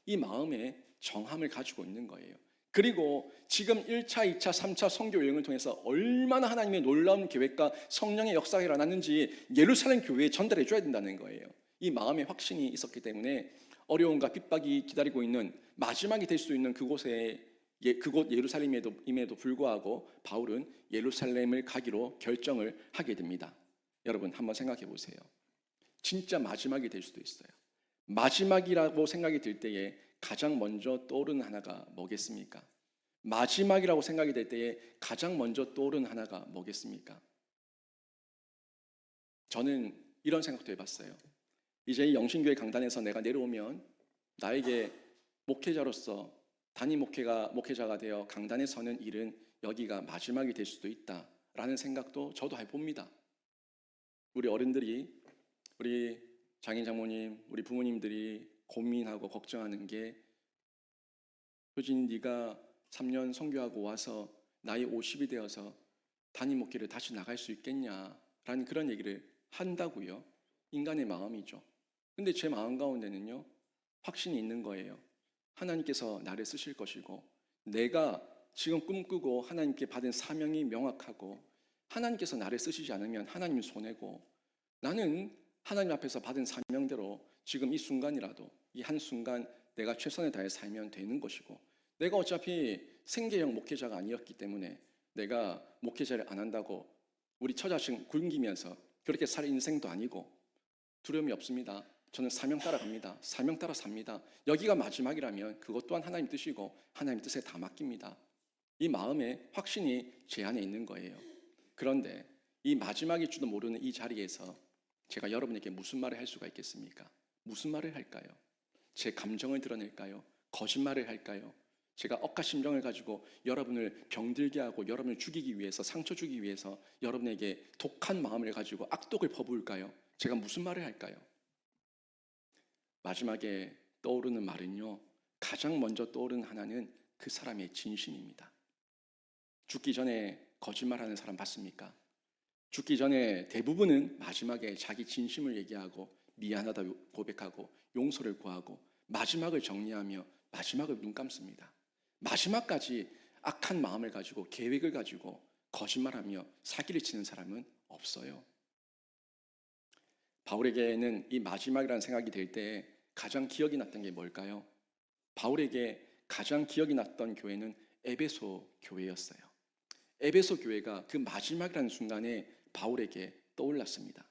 S1: 이 마음에 정함을 가지고 있는 거예요. 그리고 지금 1차, 2차, 3차 선교 여행을 통해서 얼마나 하나님의 놀라운 계획과 성령의 역사가 일어났는지 예루살렘 교회에 전달해 줘야 된다는 거예요. 이 마음의 확신이 있었기 때문에 어려움과 핍박이 기다리고 있는 마지막이 될 수 있는 그곳에 그곳 예루살렘임에도 불구하고 바울은 예루살렘을 가기로 결정을 하게 됩니다. 여러분 한번 생각해 보세요. 진짜 마지막이 될 수도 있어요. 마지막이라고 생각이 들 때에 가장 먼저 떠오르는 하나가 뭐겠습니까? 마지막이라고 생각이 될 때에 가장 먼저 떠오르는 하나가 뭐겠습니까? 저는 이런 생각도 해봤어요. 이제 이 영신교회 강단에서 내가 내려오면 나에게 목회자로서 단임 목회자가 되어 강단에 서는 일은 여기가 마지막이 될 수도 있다라는 생각도 저도 해봅니다. 우리 어른들이, 우리 장인 장모님, 우리 부모님들이 고민하고 걱정하는 게 효진이 네가 3년 선교하고 와서 나이 50이 되어서 단임 목회를 다시 나갈 수 있겠냐라는 그런 얘기를 한다고요. 인간의 마음이죠. 근데 제 마음 가운데는요, 확신이 있는 거예요. 하나님께서 나를 쓰실 것이고 내가 지금 꿈꾸고 하나님께 받은 사명이 명확하고 하나님께서 나를 쓰시지 않으면 하나님이 손해고 나는 하나님 앞에서 받은 사명대로 지금 이 순간이라도 이 한순간 내가 최선을 다해 살면 되는 것이고 내가 어차피 생계형 목회자가 아니었기 때문에 내가 목회자를 안 한다고 우리 처자식 굶기면서 그렇게 살 인생도 아니고 두려움이 없습니다. 저는 사명 따라 갑니다. 사명 따라 삽니다. 여기가 마지막이라면 그것 또한 하나님 뜻이고 하나님 뜻에 다 맡깁니다. 이 마음의 확신이 제 안에 있는 거예요. 그런데 이 마지막일 줄도 모르는 이 자리에서 제가 여러분에게 무슨 말을 할 수가 있겠습니까? 무슨 말을 할까요? 제 감정을 드러낼까요? 거짓말을 할까요? 제가 억하 심정을 가지고 여러분을 병들게 하고 여러분을 죽이기 위해서 상처 주기 위해서 여러분에게 독한 마음을 가지고 악독을 퍼부을까요? 제가 무슨 말을 할까요? 마지막에 떠오르는 말은요, 가장 먼저 떠오르는 하나는 그 사람의 진심입니다. 죽기 전에 거짓말하는 사람 봤습니까? 죽기 전에 대부분은 마지막에 자기 진심을 얘기하고 미안하다 고백하고 용서를 구하고 마지막을 정리하며 마지막을 눈 감습니다. 마지막까지 악한 마음을 가지고 계획을 가지고 거짓말하며 사기를 치는 사람은 없어요. 바울에게는 이 마지막이라는 생각이 들 때 가장 기억이 났던 게 뭘까요? 바울에게 가장 기억이 났던 교회는 에베소 교회였어요. 에베소 교회가 그 마지막이라는 순간에 바울에게 떠올랐습니다.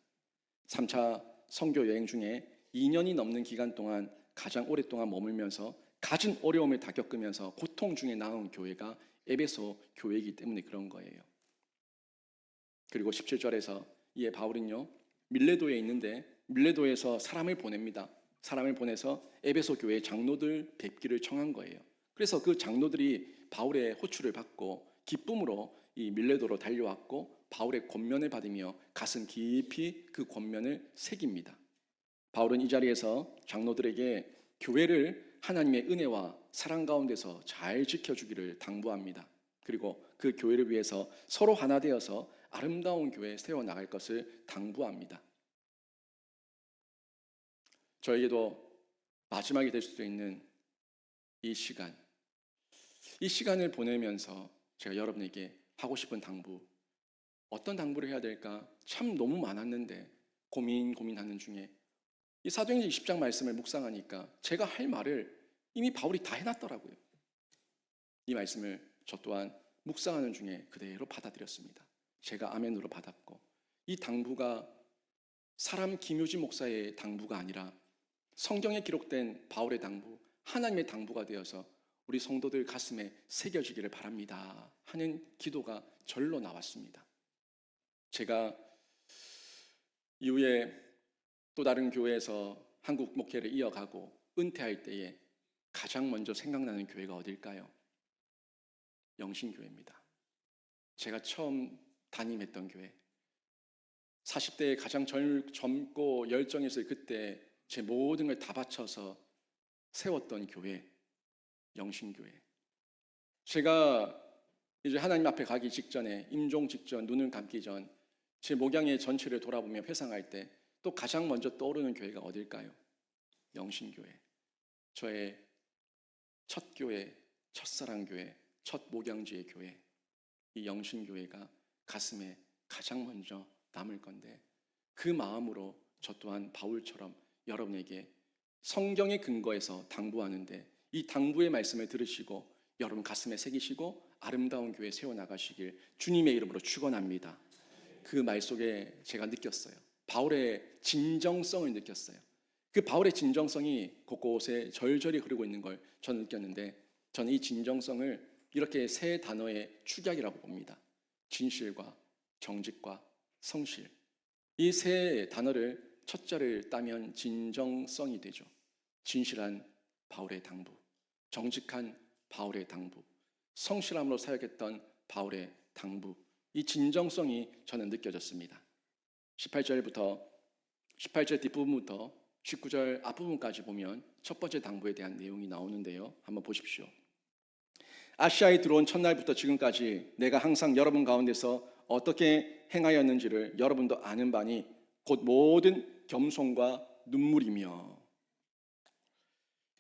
S1: 3차 선교 여행 중에 2년이 넘는 기간 동안 가장 오랫동안 머물면서 갖은 어려움을 다 겪으면서 고통 중에 나온 교회가 에베소 교회이기 때문에 그런 거예요. 그리고 17절에서 이에 바울은요, 밀레도에 있는데 밀레도에서 사람을 보냅니다. 사람을 보내서 에베소 교회 장로들 뵙기를 청한 거예요. 그래서 그 장로들이 바울의 호출을 받고 기쁨으로 이 밀레도로 달려왔고 바울의 권면을 받으며 가슴 깊이 그 권면을 새깁니다. 바울은 이 자리에서 장로들에게 교회를 하나님의 은혜와 사랑 가운데서 잘 지켜주기를 당부합니다. 그리고 그 교회를 위해서 서로 하나 되어서 아름다운 교회 세워나갈 것을 당부합니다. 저에게도 마지막이 될 수도 있는 이 시간을 보내면서 제가 여러분에게 하고 싶은 당부, 어떤 당부를 해야 될까? 참 너무 많았는데 고민하는 중에 이 사도행전 20장 말씀을 묵상하니까 제가 할 말을 이미 바울이 다 해놨더라고요. 이 말씀을 저 또한 묵상하는 중에 그대로 받아들였습니다. 제가 아멘으로 받았고 이 당부가 사람 김효진 목사의 당부가 아니라 성경에 기록된 바울의 당부, 하나님의 당부가 되어서 우리 성도들 가슴에 새겨지기를 바랍니다 하는 기도가 절로 나왔습니다. 제가 이후에 또 다른 교회에서 한국 목회를 이어가고 은퇴할 때에 가장 먼저 생각나는 교회가 어딜까요? 영신교회입니다. 제가 처음 담임했던 교회. 40대에 가장 젊고 열정있을 그때 제 모든 걸 다 바쳐서 세웠던 교회, 영신교회. 제가 이제 하나님 앞에 가기 직전에 임종 직전, 눈을 감기 전 제 목양의 전체를 돌아보며 회상할 때 또 가장 먼저 떠오르는 교회가 어딜까요? 영신교회. 저의 첫 교회, 첫사랑 교회, 첫 목양지의 교회, 이 영신교회가 가슴에 가장 먼저 남을 건데, 그 마음으로 저 또한 바울처럼 여러분에게 성경의 근거에서 당부하는데, 이 당부의 말씀을 들으시고 여러분 가슴에 새기시고 아름다운 교회 세워나가시길 주님의 이름으로 축원합니다. 그 말 속에 제가 느꼈어요. 바울의 진정성을 느꼈어요. 그 바울의 진정성이 곳곳에 절절히 흐르고 있는 걸 저는 느꼈는데, 저는 이 진정성을 이렇게 세 단어의 축약이라고 봅니다. 진실과 정직과 성실. 이 세 단어를 첫 자를 따면 진정성이 되죠. 진실한 바울의 당부, 정직한 바울의 당부, 성실함으로 사역했던 바울의 당부, 이 진정성이 저는 느껴졌습니다. 18절 뒷부분부터 19절 앞부분까지 보면 첫 번째 당부에 대한 내용이 나오는데요. 한번 보십시오. 아시아에 들어온 첫날부터 지금까지 내가 항상 여러분 가운데서 어떻게 행하였는지를 여러분도 아는 바니 곧 모든 겸손과 눈물이며.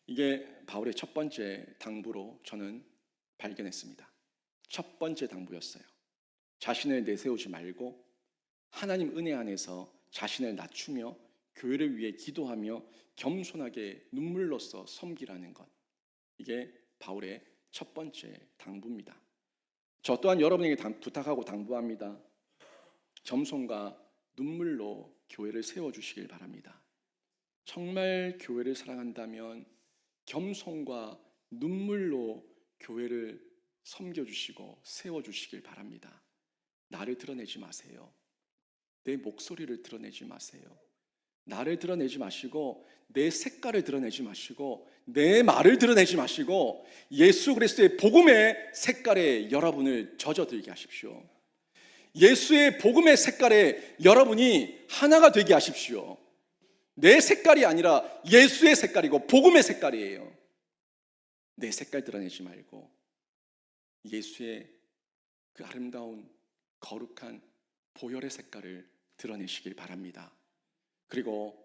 S1: 이게 바울의 첫 번째 당부로 저는 발견했습니다. 첫 번째 당부였어요. 자신을 내세우지 말고 하나님 은혜 안에서 자신을 낮추며 교회를 위해 기도하며 겸손하게 눈물로써 섬기라는 것. 이게 바울의 첫 번째 당부입니다. 저 또한 여러분에게 부탁하고 당부합니다. 겸손과 눈물로 교회를 세워주시길 바랍니다. 정말 교회를 사랑한다면 겸손과 눈물로 교회를 섬겨주시고 세워주시길 바랍니다. 나를 드러내지 마세요. 내 목소리를 드러내지 마세요. 나를 드러내지 마시고 내 색깔을 드러내지 마시고 내 말을 드러내지 마시고 예수 그리스도의 복음의 색깔에 여러분을 젖어들게 하십시오. 예수의 복음의 색깔에 여러분이 하나가 되게 하십시오. 내 색깔이 아니라 예수의 색깔이고 복음의 색깔이에요. 내 색깔 드러내지 말고 예수의 그 아름다운 거룩한 보혈의 색깔을 드러내시길 바랍니다. 그리고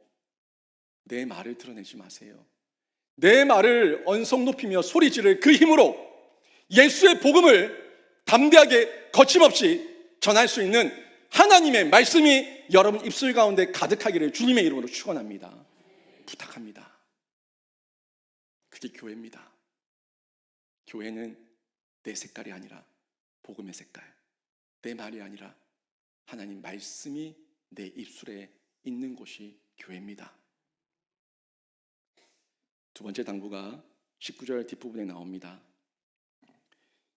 S1: 내 말을 드러내지 마세요. 내 말을 언성 높이며 소리 지를 그 힘으로 예수의 복음을 담대하게 거침없이 전할 수 있는 하나님의 말씀이 여러분 입술 가운데 가득하기를 주님의 이름으로 축원합니다. 부탁합니다. 그게 교회입니다. 교회는 내 색깔이 아니라 복음의 색깔, 내 말이 아니라 하나님 말씀이 내 입술에 있는 곳이 교회입니다. 두 번째 당부가 19절 뒷부분에 나옵니다.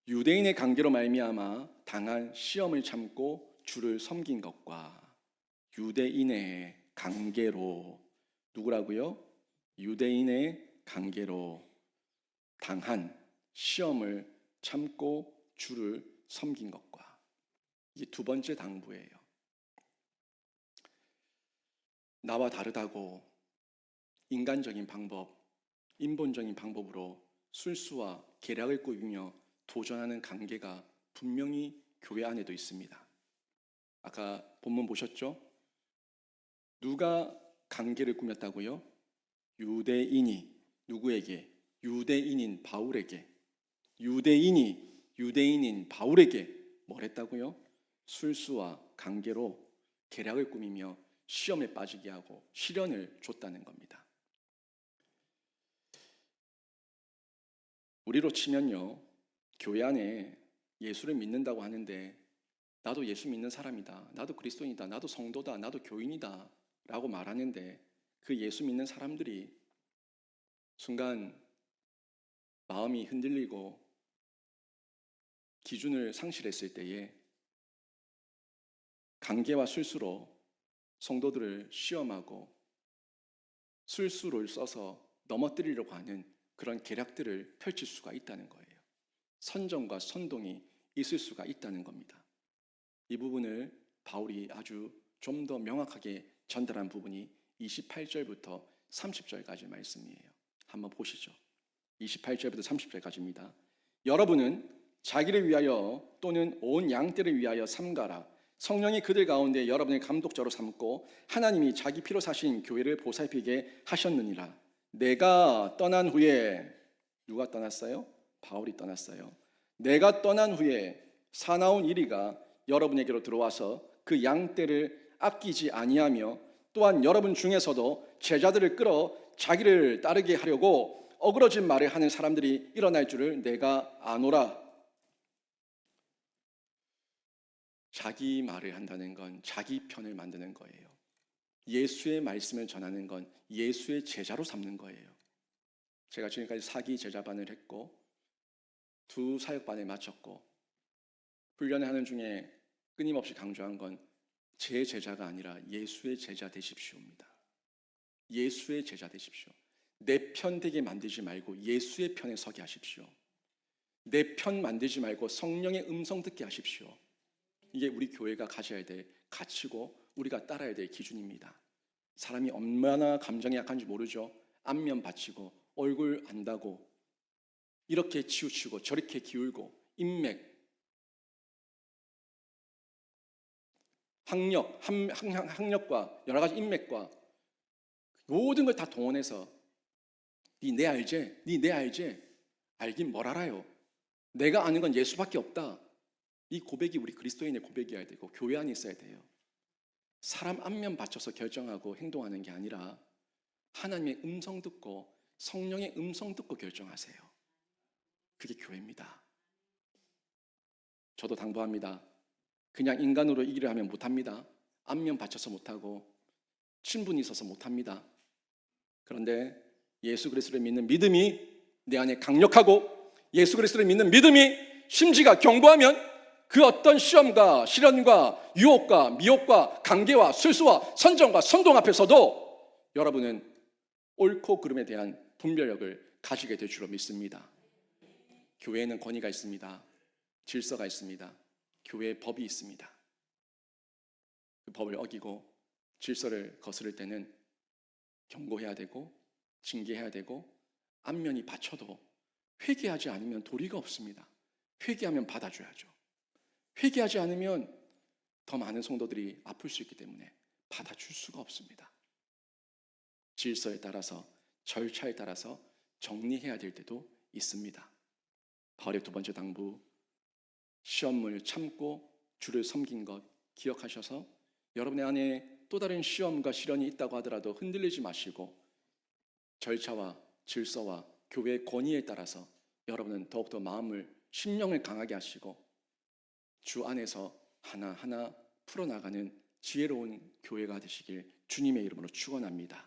S1: 유대인의 관계로 말미암아 당한 시험을 참고 주를 섬긴 것과 유대인의 관계로, 누구라고요? 유대인의 관계로 당한 시험을 참고 주를 섬긴 것과. 이게 두 번째 당부예요. 나와 다르다고 인간적인 방법, 인본적인 방법으로 술수와 계략을 꾸미며 도전하는 관계가 분명히 교회 안에도 있습니다. 아까 본문 보셨죠? 누가 관계를 꾸몄다고요? 유대인이 누구에게? 유대인인 바울에게. 유대인인 바울에게 뭘 했다고요? 술수와 관계로 계략을 꾸미며 시험에 빠지게 하고 시련을 줬다는 겁니다. 우리로 치면요, 교회 안에 예수를 믿는다고 하는데 나도 예수 믿는 사람이다, 나도 그리스도인이다, 나도 성도다, 나도 교인이다 라고 말하는데 그 예수 믿는 사람들이 순간 마음이 흔들리고 기준을 상실했을 때에 관계와 술수로 성도들을 시험하고 술수를 써서 넘어뜨리려고 하는 그런 계략들을 펼칠 수가 있다는 거예요. 선정과 선동이 있을 수가 있다는 겁니다. 이 부분을 바울이 아주 좀 더 명확하게 전달한 부분이 28절부터 30절까지 말씀이에요. 한번 보시죠. 28절부터 30절까지입니다. 여러분은 자기를 위하여 또는 온 양떼를 위하여 삼가라. 성령이 그들 가운데 여러분의 감독자로 삼고 하나님이 자기 피로 사신 교회를 보살피게 하셨느니라. 내가 떠난 후에 누가 떠났어요? 바울이 떠났어요. 내가 떠난 후에 사나운 이리가 여러분에게로 들어와서 그 양떼를 아끼지 아니하며 또한 여러분 중에서도 제자들을 끌어 자기를 따르게 하려고 어그러진 말을 하는 사람들이 일어날 줄을 내가 아노라. 자기 말을 한다는 건 자기 편을 만드는 거예요. 예수의 말씀을 전하는 건 예수의 제자로 삼는 거예요. 제가 지금까지 사기 제자반을 했고 2 사역반을 마쳤고 훈련을 하는 중에 끊임없이 강조한 건 제 제자가 아니라 예수의 제자 되십시오입니다. 예수의 제자 되십시오. 내 편 되게 만들지 말고 예수의 편에 서게 하십시오. 내 편 만들지 말고 성령의 음성 듣게 하십시오. 이게 우리 교회가 가져야 될 가치고 우리가 따라야 될 기준입니다. 사람이 얼마나 감정이 약한지 모르죠. 안면 받치고 얼굴 안다고 이렇게 치우치고 저렇게 기울고 인맥, 학력과 여러 가지 인맥과 모든 걸 다 동원해서 니 내 알지? 니 내 알지? 알긴 뭘 알아요. 내가 아는 건 예수밖에 없다. 이 고백이 우리 그리스도인의 고백이어야 되고 교회 안에 있어야 돼요. 사람 안면 받쳐서 결정하고 행동하는 게 아니라 하나님의 음성 듣고 성령의 음성 듣고 결정하세요. 그게 교회입니다. 저도 당부합니다. 그냥 인간으로 이기려 하면 못합니다. 안면 받쳐서 못하고 친분이 있어서 못합니다. 그런데 예수 그리스도를 믿는 믿음이 내 안에 강력하고 예수 그리스도를 믿는 믿음이 심지가 견고하면 그 어떤 시험과 시련과 유혹과 미혹과 관계와 술수와 선정과 선동 앞에서도 여러분은 옳고 그름에 대한 분별력을 가지게 될 줄로 믿습니다. 교회에는 권위가 있습니다. 질서가 있습니다. 교회의 법이 있습니다. 그 법을 어기고 질서를 거스를 때는 경고해야 되고 징계해야 되고 안면이 받쳐도 회개하지 않으면 도리가 없습니다. 회개하면 받아줘야죠. 회개하지 않으면 더 많은 성도들이 아플 수 있기 때문에 받아줄 수가 없습니다. 질서에 따라서 절차에 따라서 정리해야 될 때도 있습니다. 바울의 2번째 당부, 시험을 참고 주를 섬긴 것 기억하셔서 여러분의 안에 또 다른 시험과 시련이 있다고 하더라도 흔들리지 마시고 절차와 질서와 교회의 권위에 따라서 여러분은 더욱더 마음을 심령을 강하게 하시고 주 안에서 하나하나 풀어나가는 지혜로운 교회가 되시길 주님의 이름으로 축원합니다.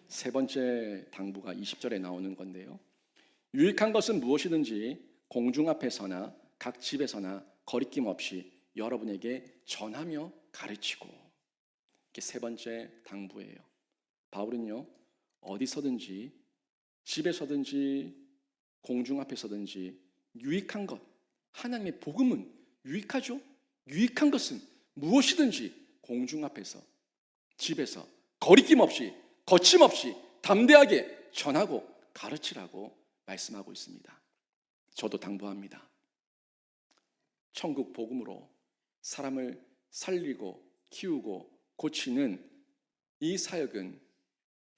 S1: 3번째 당부가 20절에 나오는 건데요. 유익한 것은 무엇이든지 공중 앞에서나 각 집에서나 거리낌 없이 여러분에게 전하며 가르치고, 이게 3번째 당부예요. 바울은요, 어디서든지 집에서든지 공중 앞에서든지 유익한 것, 하나님의 복음은 유익하죠. 유익한 것은 무엇이든지 공중 앞에서 집에서 거리낌 없이 거침없이 담대하게 전하고 가르치라고 말씀하고 있습니다. 저도 당부합니다. 천국 복음으로 사람을 살리고 키우고 고치는 이 사역은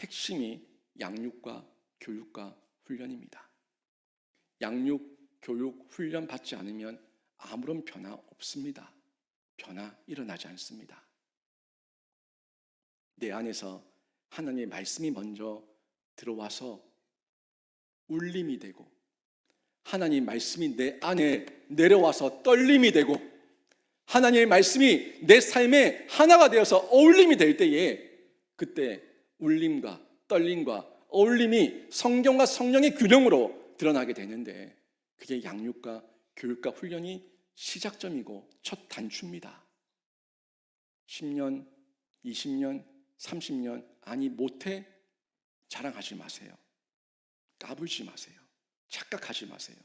S1: 핵심이 양육과 교육과 훈련입니다. 양육, 교육, 훈련 받지 않으면 아무런 변화 없습니다. 변화 일어나지 않습니다. 내 안에서 하나님의 말씀이 먼저 들어와서 울림이 되고 하나님의 말씀이 내 안에 내려와서 떨림이 되고 하나님의 말씀이 내 삶에 하나가 되어서 어울림이 될 때에 그때 울림과 떨림과 어울림이 성경과 성령의 균형으로 드러나게 되는데 그게 양육과 교육과 훈련이 시작점이고 첫 단추입니다. 10년, 20년, 30년 아니 못해 자랑하지 마세요. 까불지 마세요. 착각하지 마세요.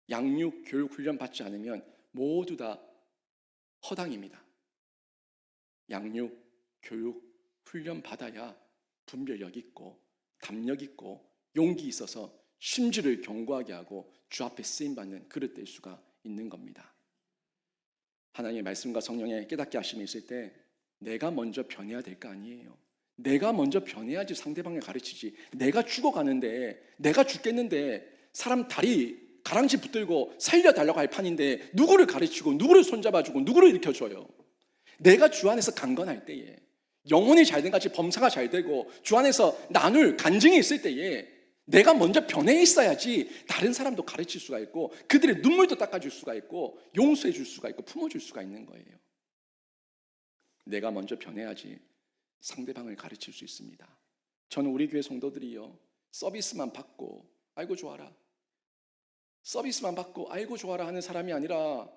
S1: 양육, 교육, 훈련 받지 않으면 모두 다 허당입니다. 양육, 교육, 훈련 받아야 분별력 있고 담력 있고 용기 있어서 심지를 견고하게 하고 주 앞에 쓰임받는 그릇 될 수가 있는 겁니다. 하나님의 말씀과 성령의 깨닫게 하심이 있을 때 내가 먼저 변해야 될 거 아니에요. 내가 먼저 변해야지 상대방을 가르치지. 내가 죽어가는데 내가 죽겠는데 사람 다리 가랑지 붙들고 살려달라고 할 판인데 누구를 가르치고 누구를 손잡아주고 누구를 일으켜줘요? 내가 주 안에서 강건할 때에, 영혼이 잘된 같이 범사가 잘 되고 주 안에서 나눌 간증이 있을 때에 내가 먼저 변해 있어야지 다른 사람도 가르칠 수가 있고 그들의 눈물도 닦아줄 수가 있고 용서해 줄 수가 있고 품어줄 수가 있는 거예요. 내가 먼저 변해야지 상대방을 가르칠 수 있습니다. 저는 우리 교회 성도들이요, 서비스만 받고 아이고 좋아라, 서비스만 받고 아이고 좋아라 하는 사람이 아니라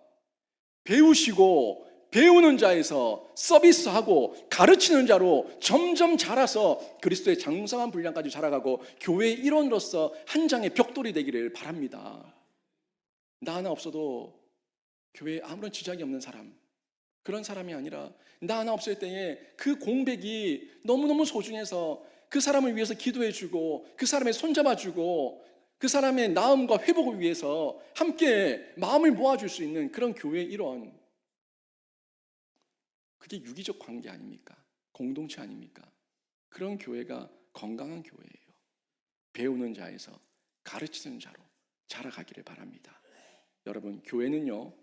S1: 배우시고 배우는 자에서 서비스하고 가르치는 자로 점점 자라서 그리스도의 장성한 분량까지 자라가고 교회의 일원으로서 한 장의 벽돌이 되기를 바랍니다. 나 하나 없어도 교회에 아무런 지장이 없는 사람, 그런 사람이 아니라 나 하나 없을 때에 그 공백이 너무너무 소중해서 그 사람을 위해서 기도해주고 그 사람의 손잡아주고 그 사람의 나음과 회복을 위해서 함께 마음을 모아줄 수 있는 그런 교회의 일원, 그게 유기적 관계 아닙니까? 공동체 아닙니까? 그런 교회가 건강한 교회예요. 배우는 자에서 가르치는 자로 자라가기를 바랍니다. 여러분, 교회는요,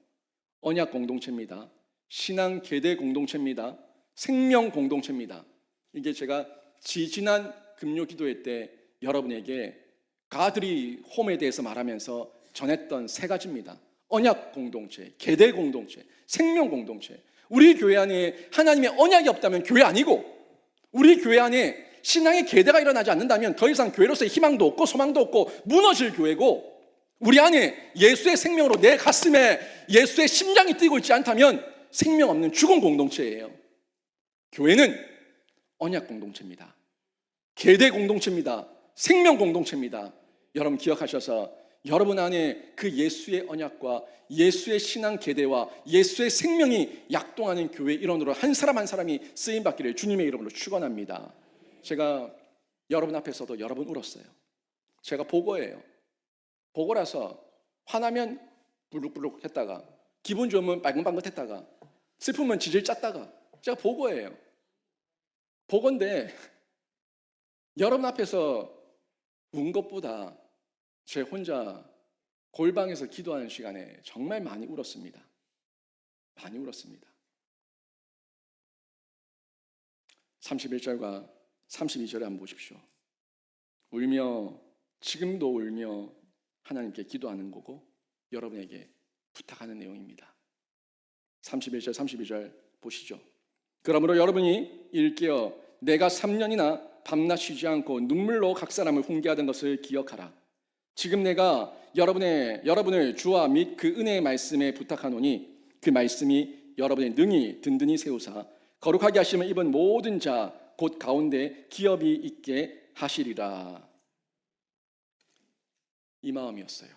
S1: 언약 공동체입니다. 신앙 계대 공동체입니다. 생명 공동체입니다. 이게 제가 지지난 금요 기도회 때 여러분에게 가드리 홈에 대해서 말하면서 전했던 세 가지입니다. 언약 공동체, 계대 공동체, 생명 공동체. 우리 교회 안에 하나님의 언약이 없다면 교회 아니고, 우리 교회 안에 신앙의 계대가 일어나지 않는다면 더 이상 교회로서의 희망도 없고 소망도 없고 무너질 교회고, 우리 안에 예수의 생명으로 내 가슴에 예수의 심장이 뛰고 있지 않다면 생명 없는 죽은 공동체예요. 교회는 언약 공동체입니다. 계대 공동체입니다. 생명 공동체입니다. 여러분 기억하셔서 여러분 안에 그 예수의 언약과 예수의 신앙 계대와 예수의 생명이 약동하는 교회 일원으로 한 사람 한 사람이 쓰임받기를 주님의 이름으로 축원합니다. 제가 여러분 앞에서도 여러 번 울었어요. 제가 보고예요. 보고라서 화나면 불룩불룩 했다가 기분 좋으면 빨긋빨긋 했다가 슬프면 지질 짰다가 제가 보고예요. 보고인데 여러분 앞에서 운 것보다 제 혼자 골방에서 기도하는 시간에 정말 많이 울었습니다. 많이 울었습니다. 31절과 32절에 한번 보십시오. 울며, 지금도 울며 하나님께 기도하는 거고 여러분에게 부탁하는 내용입니다. 31절 32절 보시죠. 그러므로 여러분이 일깨어 내가 3년이나 밤낮 쉬지 않고 눈물로 각 사람을 훈계하던 것을 기억하라. 지금 내가 여러분을 주와 및 그 은혜의 말씀에 부탁하노니 그 말씀이 여러분의 능히 든든히 세우사 거룩하게 하심을 입은 모든 자 곧 가운데 기업이 있게 하시리라. 이 마음이었어요.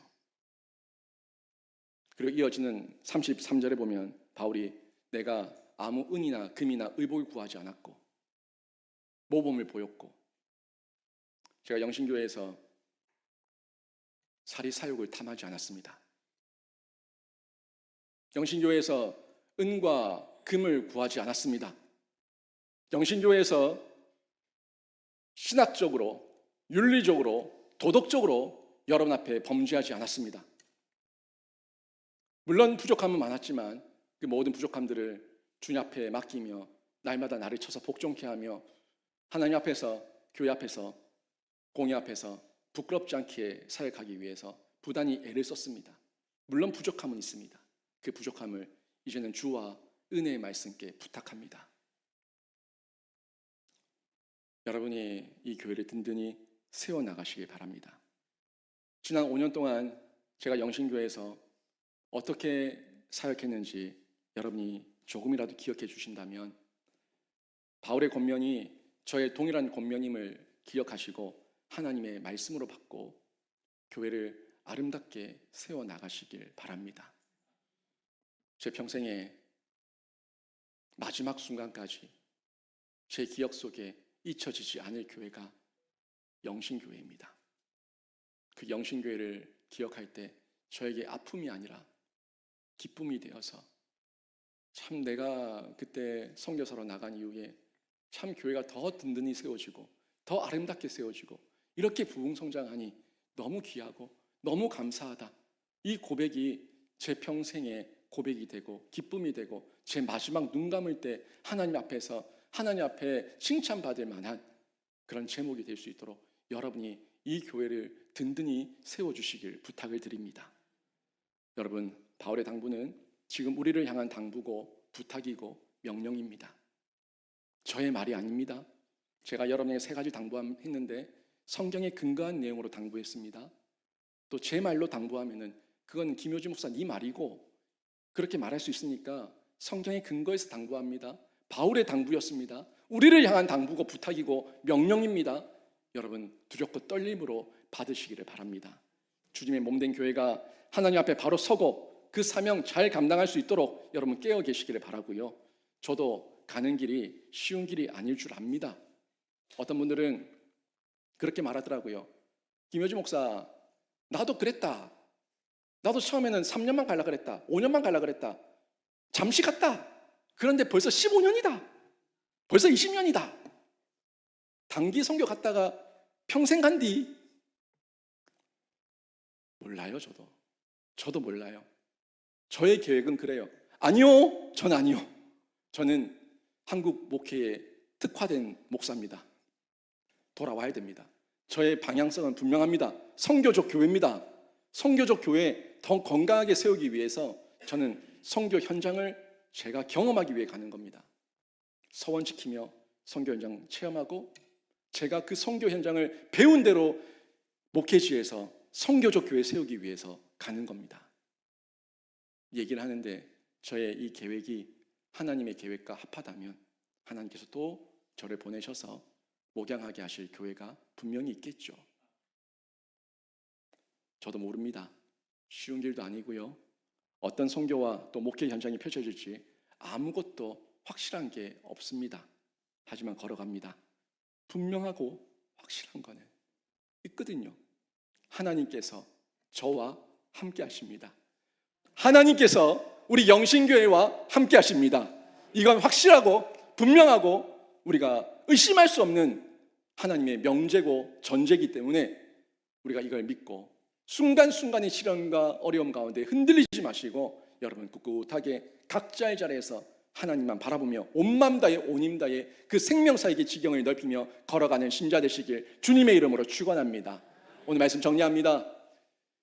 S1: 그리고 이어지는 33절에 보면 바울이 내가 아무 은이나 금이나 의복을 구하지 않았고 모범을 보였고, 제가 영신교회에서 사리사욕을 탐하지 않았습니다. 영신교회에서 은과 금을 구하지 않았습니다. 영신교회에서 신학적으로, 윤리적으로, 도덕적으로 여러분 앞에 범죄하지 않았습니다. 물론 부족함은 많았지만 그 모든 부족함들을 주님 앞에 맡기며 날마다 나를 쳐서 복종케 하며 하나님 앞에서, 교회 앞에서, 공의 앞에서 부끄럽지 않게 사역하기 위해서 부단히 애를 썼습니다. 물론 부족함은 있습니다. 그 부족함을 이제는 주와 은혜의 말씀께 부탁합니다. 여러분이 이 교회를 든든히 세워나가시길 바랍니다. 지난 5년 동안 제가 영신교회에서 어떻게 사역했는지 여러분이 조금이라도 기억해 주신다면 바울의 권면이 저의 동일한 권면임을 기억하시고 하나님의 말씀으로 받고 교회를 아름답게 세워나가시길 바랍니다. 제 평생의 마지막 순간까지 제 기억 속에 잊혀지지 않을 교회가 영신교회입니다. 그 영신교회를 기억할 때 저에게 아픔이 아니라 기쁨이 되어서 참 내가 그때 선교사로 나간 이후에 참 교회가 더 든든히 세워지고 더 아름답게 세워지고 이렇게 부흥성장하니 너무 귀하고 너무 감사하다. 이 고백이 제 평생의 고백이 되고 기쁨이 되고 제 마지막 눈 감을 때 하나님 앞에서 하나님 앞에 칭찬받을 만한 그런 제목이 될 수 있도록 여러분이 이 교회를 든든히 세워주시길 부탁을 드립니다. 여러분, 바울의 당부는 지금 우리를 향한 당부고 부탁이고 명령입니다. 저의 말이 아닙니다. 제가 여러분에게 3가지 당부했는데 성경에 근거한 내용으로 당부했습니다. 또 제 말로 당부하면은 그건 김효주 목사 네 말이고 그렇게 말할 수 있으니까 성경의 근거에서 당부합니다. 바울의 당부였습니다. 우리를 향한 당부고 부탁이고 명령입니다. 여러분, 두렵고 떨림으로 받으시기를 바랍니다. 주님의 몸된 교회가 하나님 앞에 바로 서고 그 사명 잘 감당할 수 있도록 여러분 깨어 계시기를 바라고요. 저도 가는 길이 쉬운 길이 아닐 줄 압니다. 어떤 분들은 그렇게 말하더라고요. 김효주 목사, 나도 그랬다. 나도 처음에는 3년만 가려고 그랬다. 5년만 가려고 그랬다. 잠시 갔다. 그런데 벌써 15년이다. 벌써 20년이다. 단기 선교 갔다가 평생 간디. 몰라요, 저도 몰라요. 저의 계획은 그래요. 아니요, 전 아니요. 저는 한국 목회에 특화된 목사입니다. 돌아와야 됩니다. 저의 방향성은 분명합니다. 선교적 교회입니다. 선교적 교회 더 건강하게 세우기 위해서 저는 선교 현장을 제가 경험하기 위해 가는 겁니다. 서원 지키며 선교 현장 체험하고 제가 그 선교 현장을 배운 대로 목회지에서 선교적 교회 세우기 위해서 가는 겁니다. 얘기를 하는데 저의 이 계획이 하나님의 계획과 합하다면 하나님께서 또 저를 보내셔서 목양하게 하실 교회가 분명히 있겠죠. 저도 모릅니다. 쉬운 길도 아니고요. 어떤 선교와 또 목회 현장이 펼쳐질지 아무것도 확실한 게 없습니다. 하지만 걸어갑니다. 분명하고 확실한 거는 있거든요. 하나님께서 저와 함께 하십니다. 하나님께서 우리 영신교회와 함께 하십니다. 이건 확실하고 분명하고 우리가 의심할 수 없는 하나님의 명제고 전제이기 때문에 우리가 이걸 믿고 순간순간의 시련과 어려움 가운데 흔들리지 마시고 여러분 꿋꿋하게 각자의 자리에서 하나님만 바라보며 온맘 다해 온힘 다해 그 생명사역의 지경을 넓히며 걸어가는 신자 되시길 주님의 이름으로 축원합니다. 오늘 말씀 정리합니다.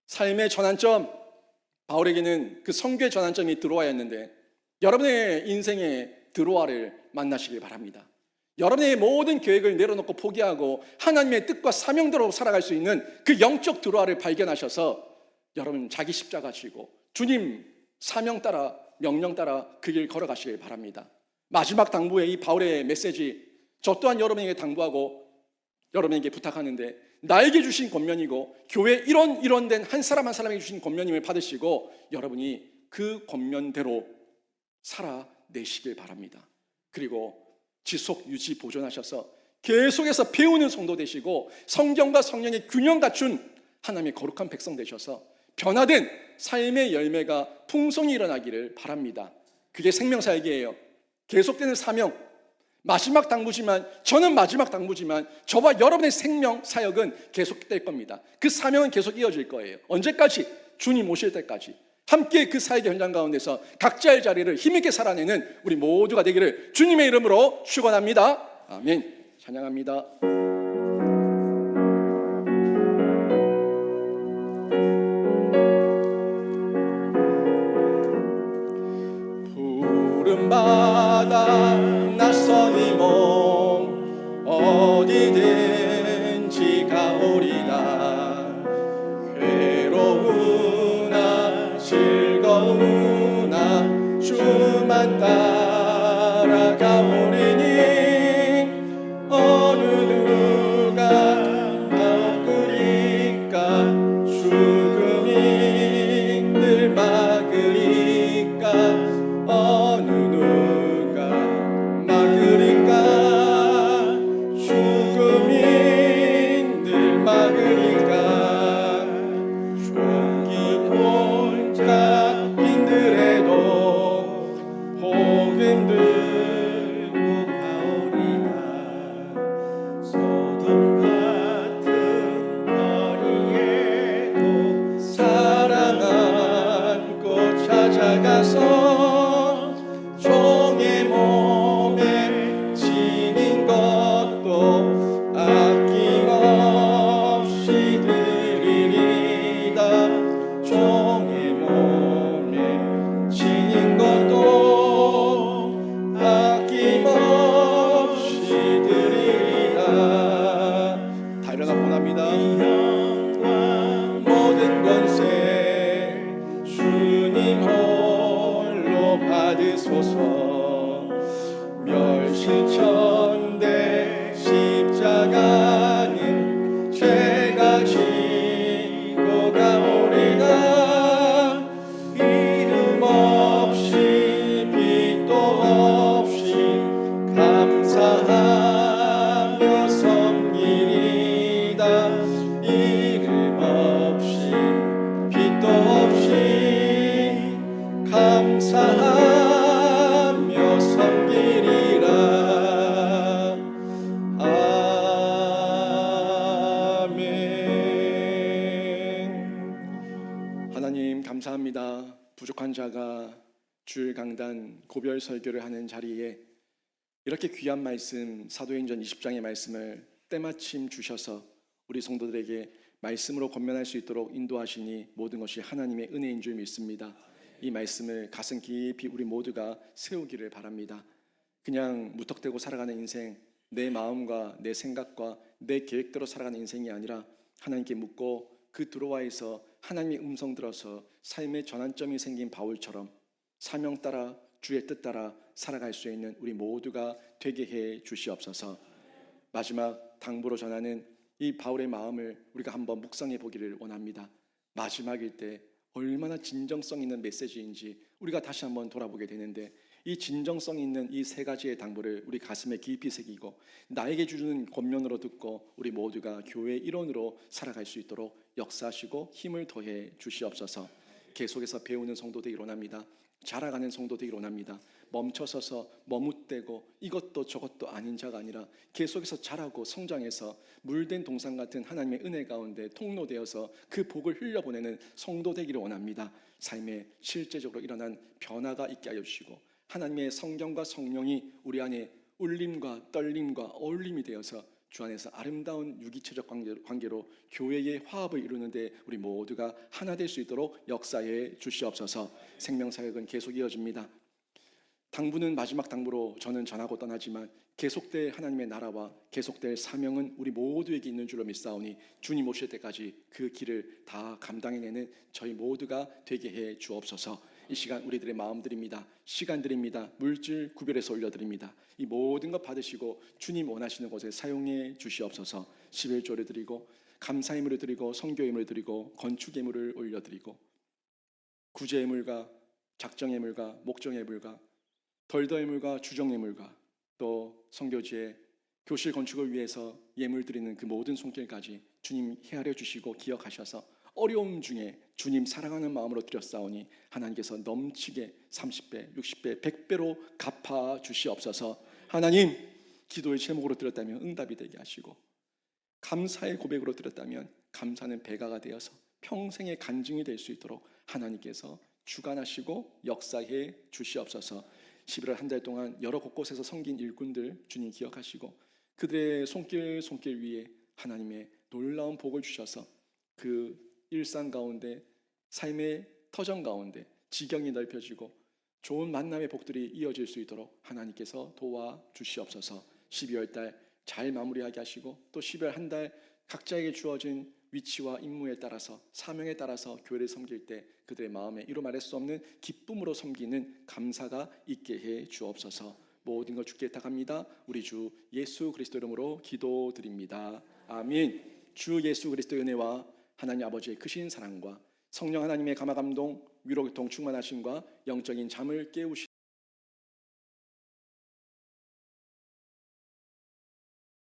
S1: 삶의 전환점, 바울에게는 그 선교의 전환점이 드로아야 했는데 여러분의 인생의 드로아를 만나시길 바랍니다. 여러분의 모든 계획을 내려놓고 포기하고 하나님의 뜻과 사명대로 살아갈 수 있는 그 영적 드로아를 발견하셔서 여러분 자기 십자가 지고 주님 사명 따라 명령 따라 그 길 걸어가시길 바랍니다. 마지막 당부의 이 바울의 메시지, 저 또한 여러분에게 당부하고 여러분에게 부탁하는데 나에게 주신 권면이고 교회 이런 된 한 사람 한 사람에게 주신 권면임을 받으시고 여러분이 그 권면대로 살아내시길 바랍니다. 그리고 지속 유지 보존하셔서 계속해서 배우는 성도 되시고 성경과 성령의 균형 갖춘 하나님의 거룩한 백성 되셔서 변화된 삶의 열매가 풍성히 일어나기를 바랍니다. 그게 생명사역이에요. 계속되는 사명, 마지막 당부지만 저는 마지막 당부지만 저와 여러분의 생명사역은 계속될 겁니다. 그 사명은 계속 이어질 거예요. 언제까지? 주님 오실 때까지 함께 그 사역의 현장 가운데서 각자의 자리를 힘있게 살아내는 우리 모두가 되기를 주님의 이름으로 축원합니다. 아멘. 찬양합니다. 푸른 바다 낯선 이 몸 어디든지 가오리다. 괴로우나 즐거우나 주만 따라가오리니 어느 누가 막으리까 죽음이 늘 막으리까 어느 누가 막으리까 죽음이 늘 막으리까 종기 혼자 힘들어도 하나님 감사합니다. 부족한 자가 주일 강단 고별 설교를 하는 자리에 이렇게 귀한 말씀 사도행전 20장의 말씀을 때마침 주셔서 우리 성도들에게 말씀으로 권면할 수 있도록 인도하시니 모든 것이 하나님의 은혜인 줄 믿습니다. 이 말씀을 가슴 깊이 우리 모두가 세우기를 바랍니다. 그냥 무턱대고 살아가는 인생, 내 마음과 내 생각과 내 계획대로 살아가는 인생이 아니라 하나님께 묻고 그 들어와에서 하나님의 음성 들어서 삶의 전환점이 생긴 바울처럼 사명 따라 주의 뜻 따라 살아갈 수 있는 우리 모두가 되게 해 주시옵소서. 마지막 당부로 전하는 이 바울의 마음을 우리가 한번 묵상해 보기를 원합니다. 마지막일 때 얼마나 진정성 있는 메시지인지 우리가 다시 한번 돌아보게 되는데, 이 진정성 있는 이 세 가지의 당부를 우리 가슴에 깊이 새기고 나에게 주는 권면으로 듣고 우리 모두가 교회의 일원으로 살아갈 수 있도록 역사하시고 힘을 더해 주시옵소서. 계속해서 배우는 성도 되기를 원합니다. 자라가는 성도 되기를 원합니다. 멈춰서서 머뭇대고 이것도 저것도 아닌 자가 아니라 계속해서 자라고 성장해서 물된 동산 같은 하나님의 은혜 가운데 통로되어서 그 복을 흘려보내는 성도 되기를 원합니다. 삶에 실제적으로 일어난 변화가 있게 하여 주시고 하나님의 성경과 성령이 우리 안에 울림과 떨림과 어울림이 되어서 주 안에서 아름다운 유기체적 관계로 교회의 화합을 이루는데 우리 모두가 하나 될 수 있도록 역사해 주시옵소서. 생명사역은 계속 이어집니다. 당부는 마지막 당부로 저는 전하고 떠나지만 계속될 하나님의 나라와 계속될 사명은 우리 모두에게 있는 줄로 믿사오니 주님 오실 때까지 그 길을 다 감당해내는 저희 모두가 되게 해 주옵소서. 이 시간 우리들의 마음들입니다. 시간들입니다. 물질 구별해서 올려드립니다. 이 모든 것 받으시고 주님 원하시는 곳에 사용해 주시옵소서. 11조를 드리고 감사예물을 드리고 성교예물을 드리고 건축예물을 올려드리고 구제예물과 작정예물과 목정예물과 덜더예물과 주정예물과 또 성교지에 교실 건축을 위해서 예물 드리는 그 모든 손길까지 주님 헤아려 주시고 기억하셔서 어려움 중에 주님 사랑하는 마음으로 드렸사오니 하나님께서 넘치게 30배, 60배, 100배로 갚아 주시옵소서. 하나님, 기도의 제목으로 드렸다면 응답이 되게 하시고 감사의 고백으로 드렸다면 감사는 배가가 되어서 평생의 간증이 될 수 있도록 하나님께서 주관하시고 역사해 주시옵소서. 11월 한 달 동안 여러 곳곳에서 섬긴 일꾼들 주님 기억하시고 그들의 손길 위에 하나님의 놀라운 복을 주셔서 그 일상 가운데 삶의 터전 가운데 지경이 넓혀지고 좋은 만남의 복들이 이어질 수 있도록 하나님께서 도와주시옵소서. 12월 달 잘 마무리하게 하시고 또 12월 한 달 각자에게 주어진 위치와 임무에 따라서 사명에 따라서 교회를 섬길 때 그들의 마음에 이루 말할 수 없는 기쁨으로 섬기는 감사가 있게 해 주옵소서. 모든 것 주께 부탁합니다. 우리 주 예수 그리스도 이름으로 기도드립니다. 아멘. 주 예수 그리스도의 은혜와 하나님 아버지의 크신 사랑과 성령 하나님의 감화 감동 위로 교통 충만하심과 영적인 잠을 깨우시는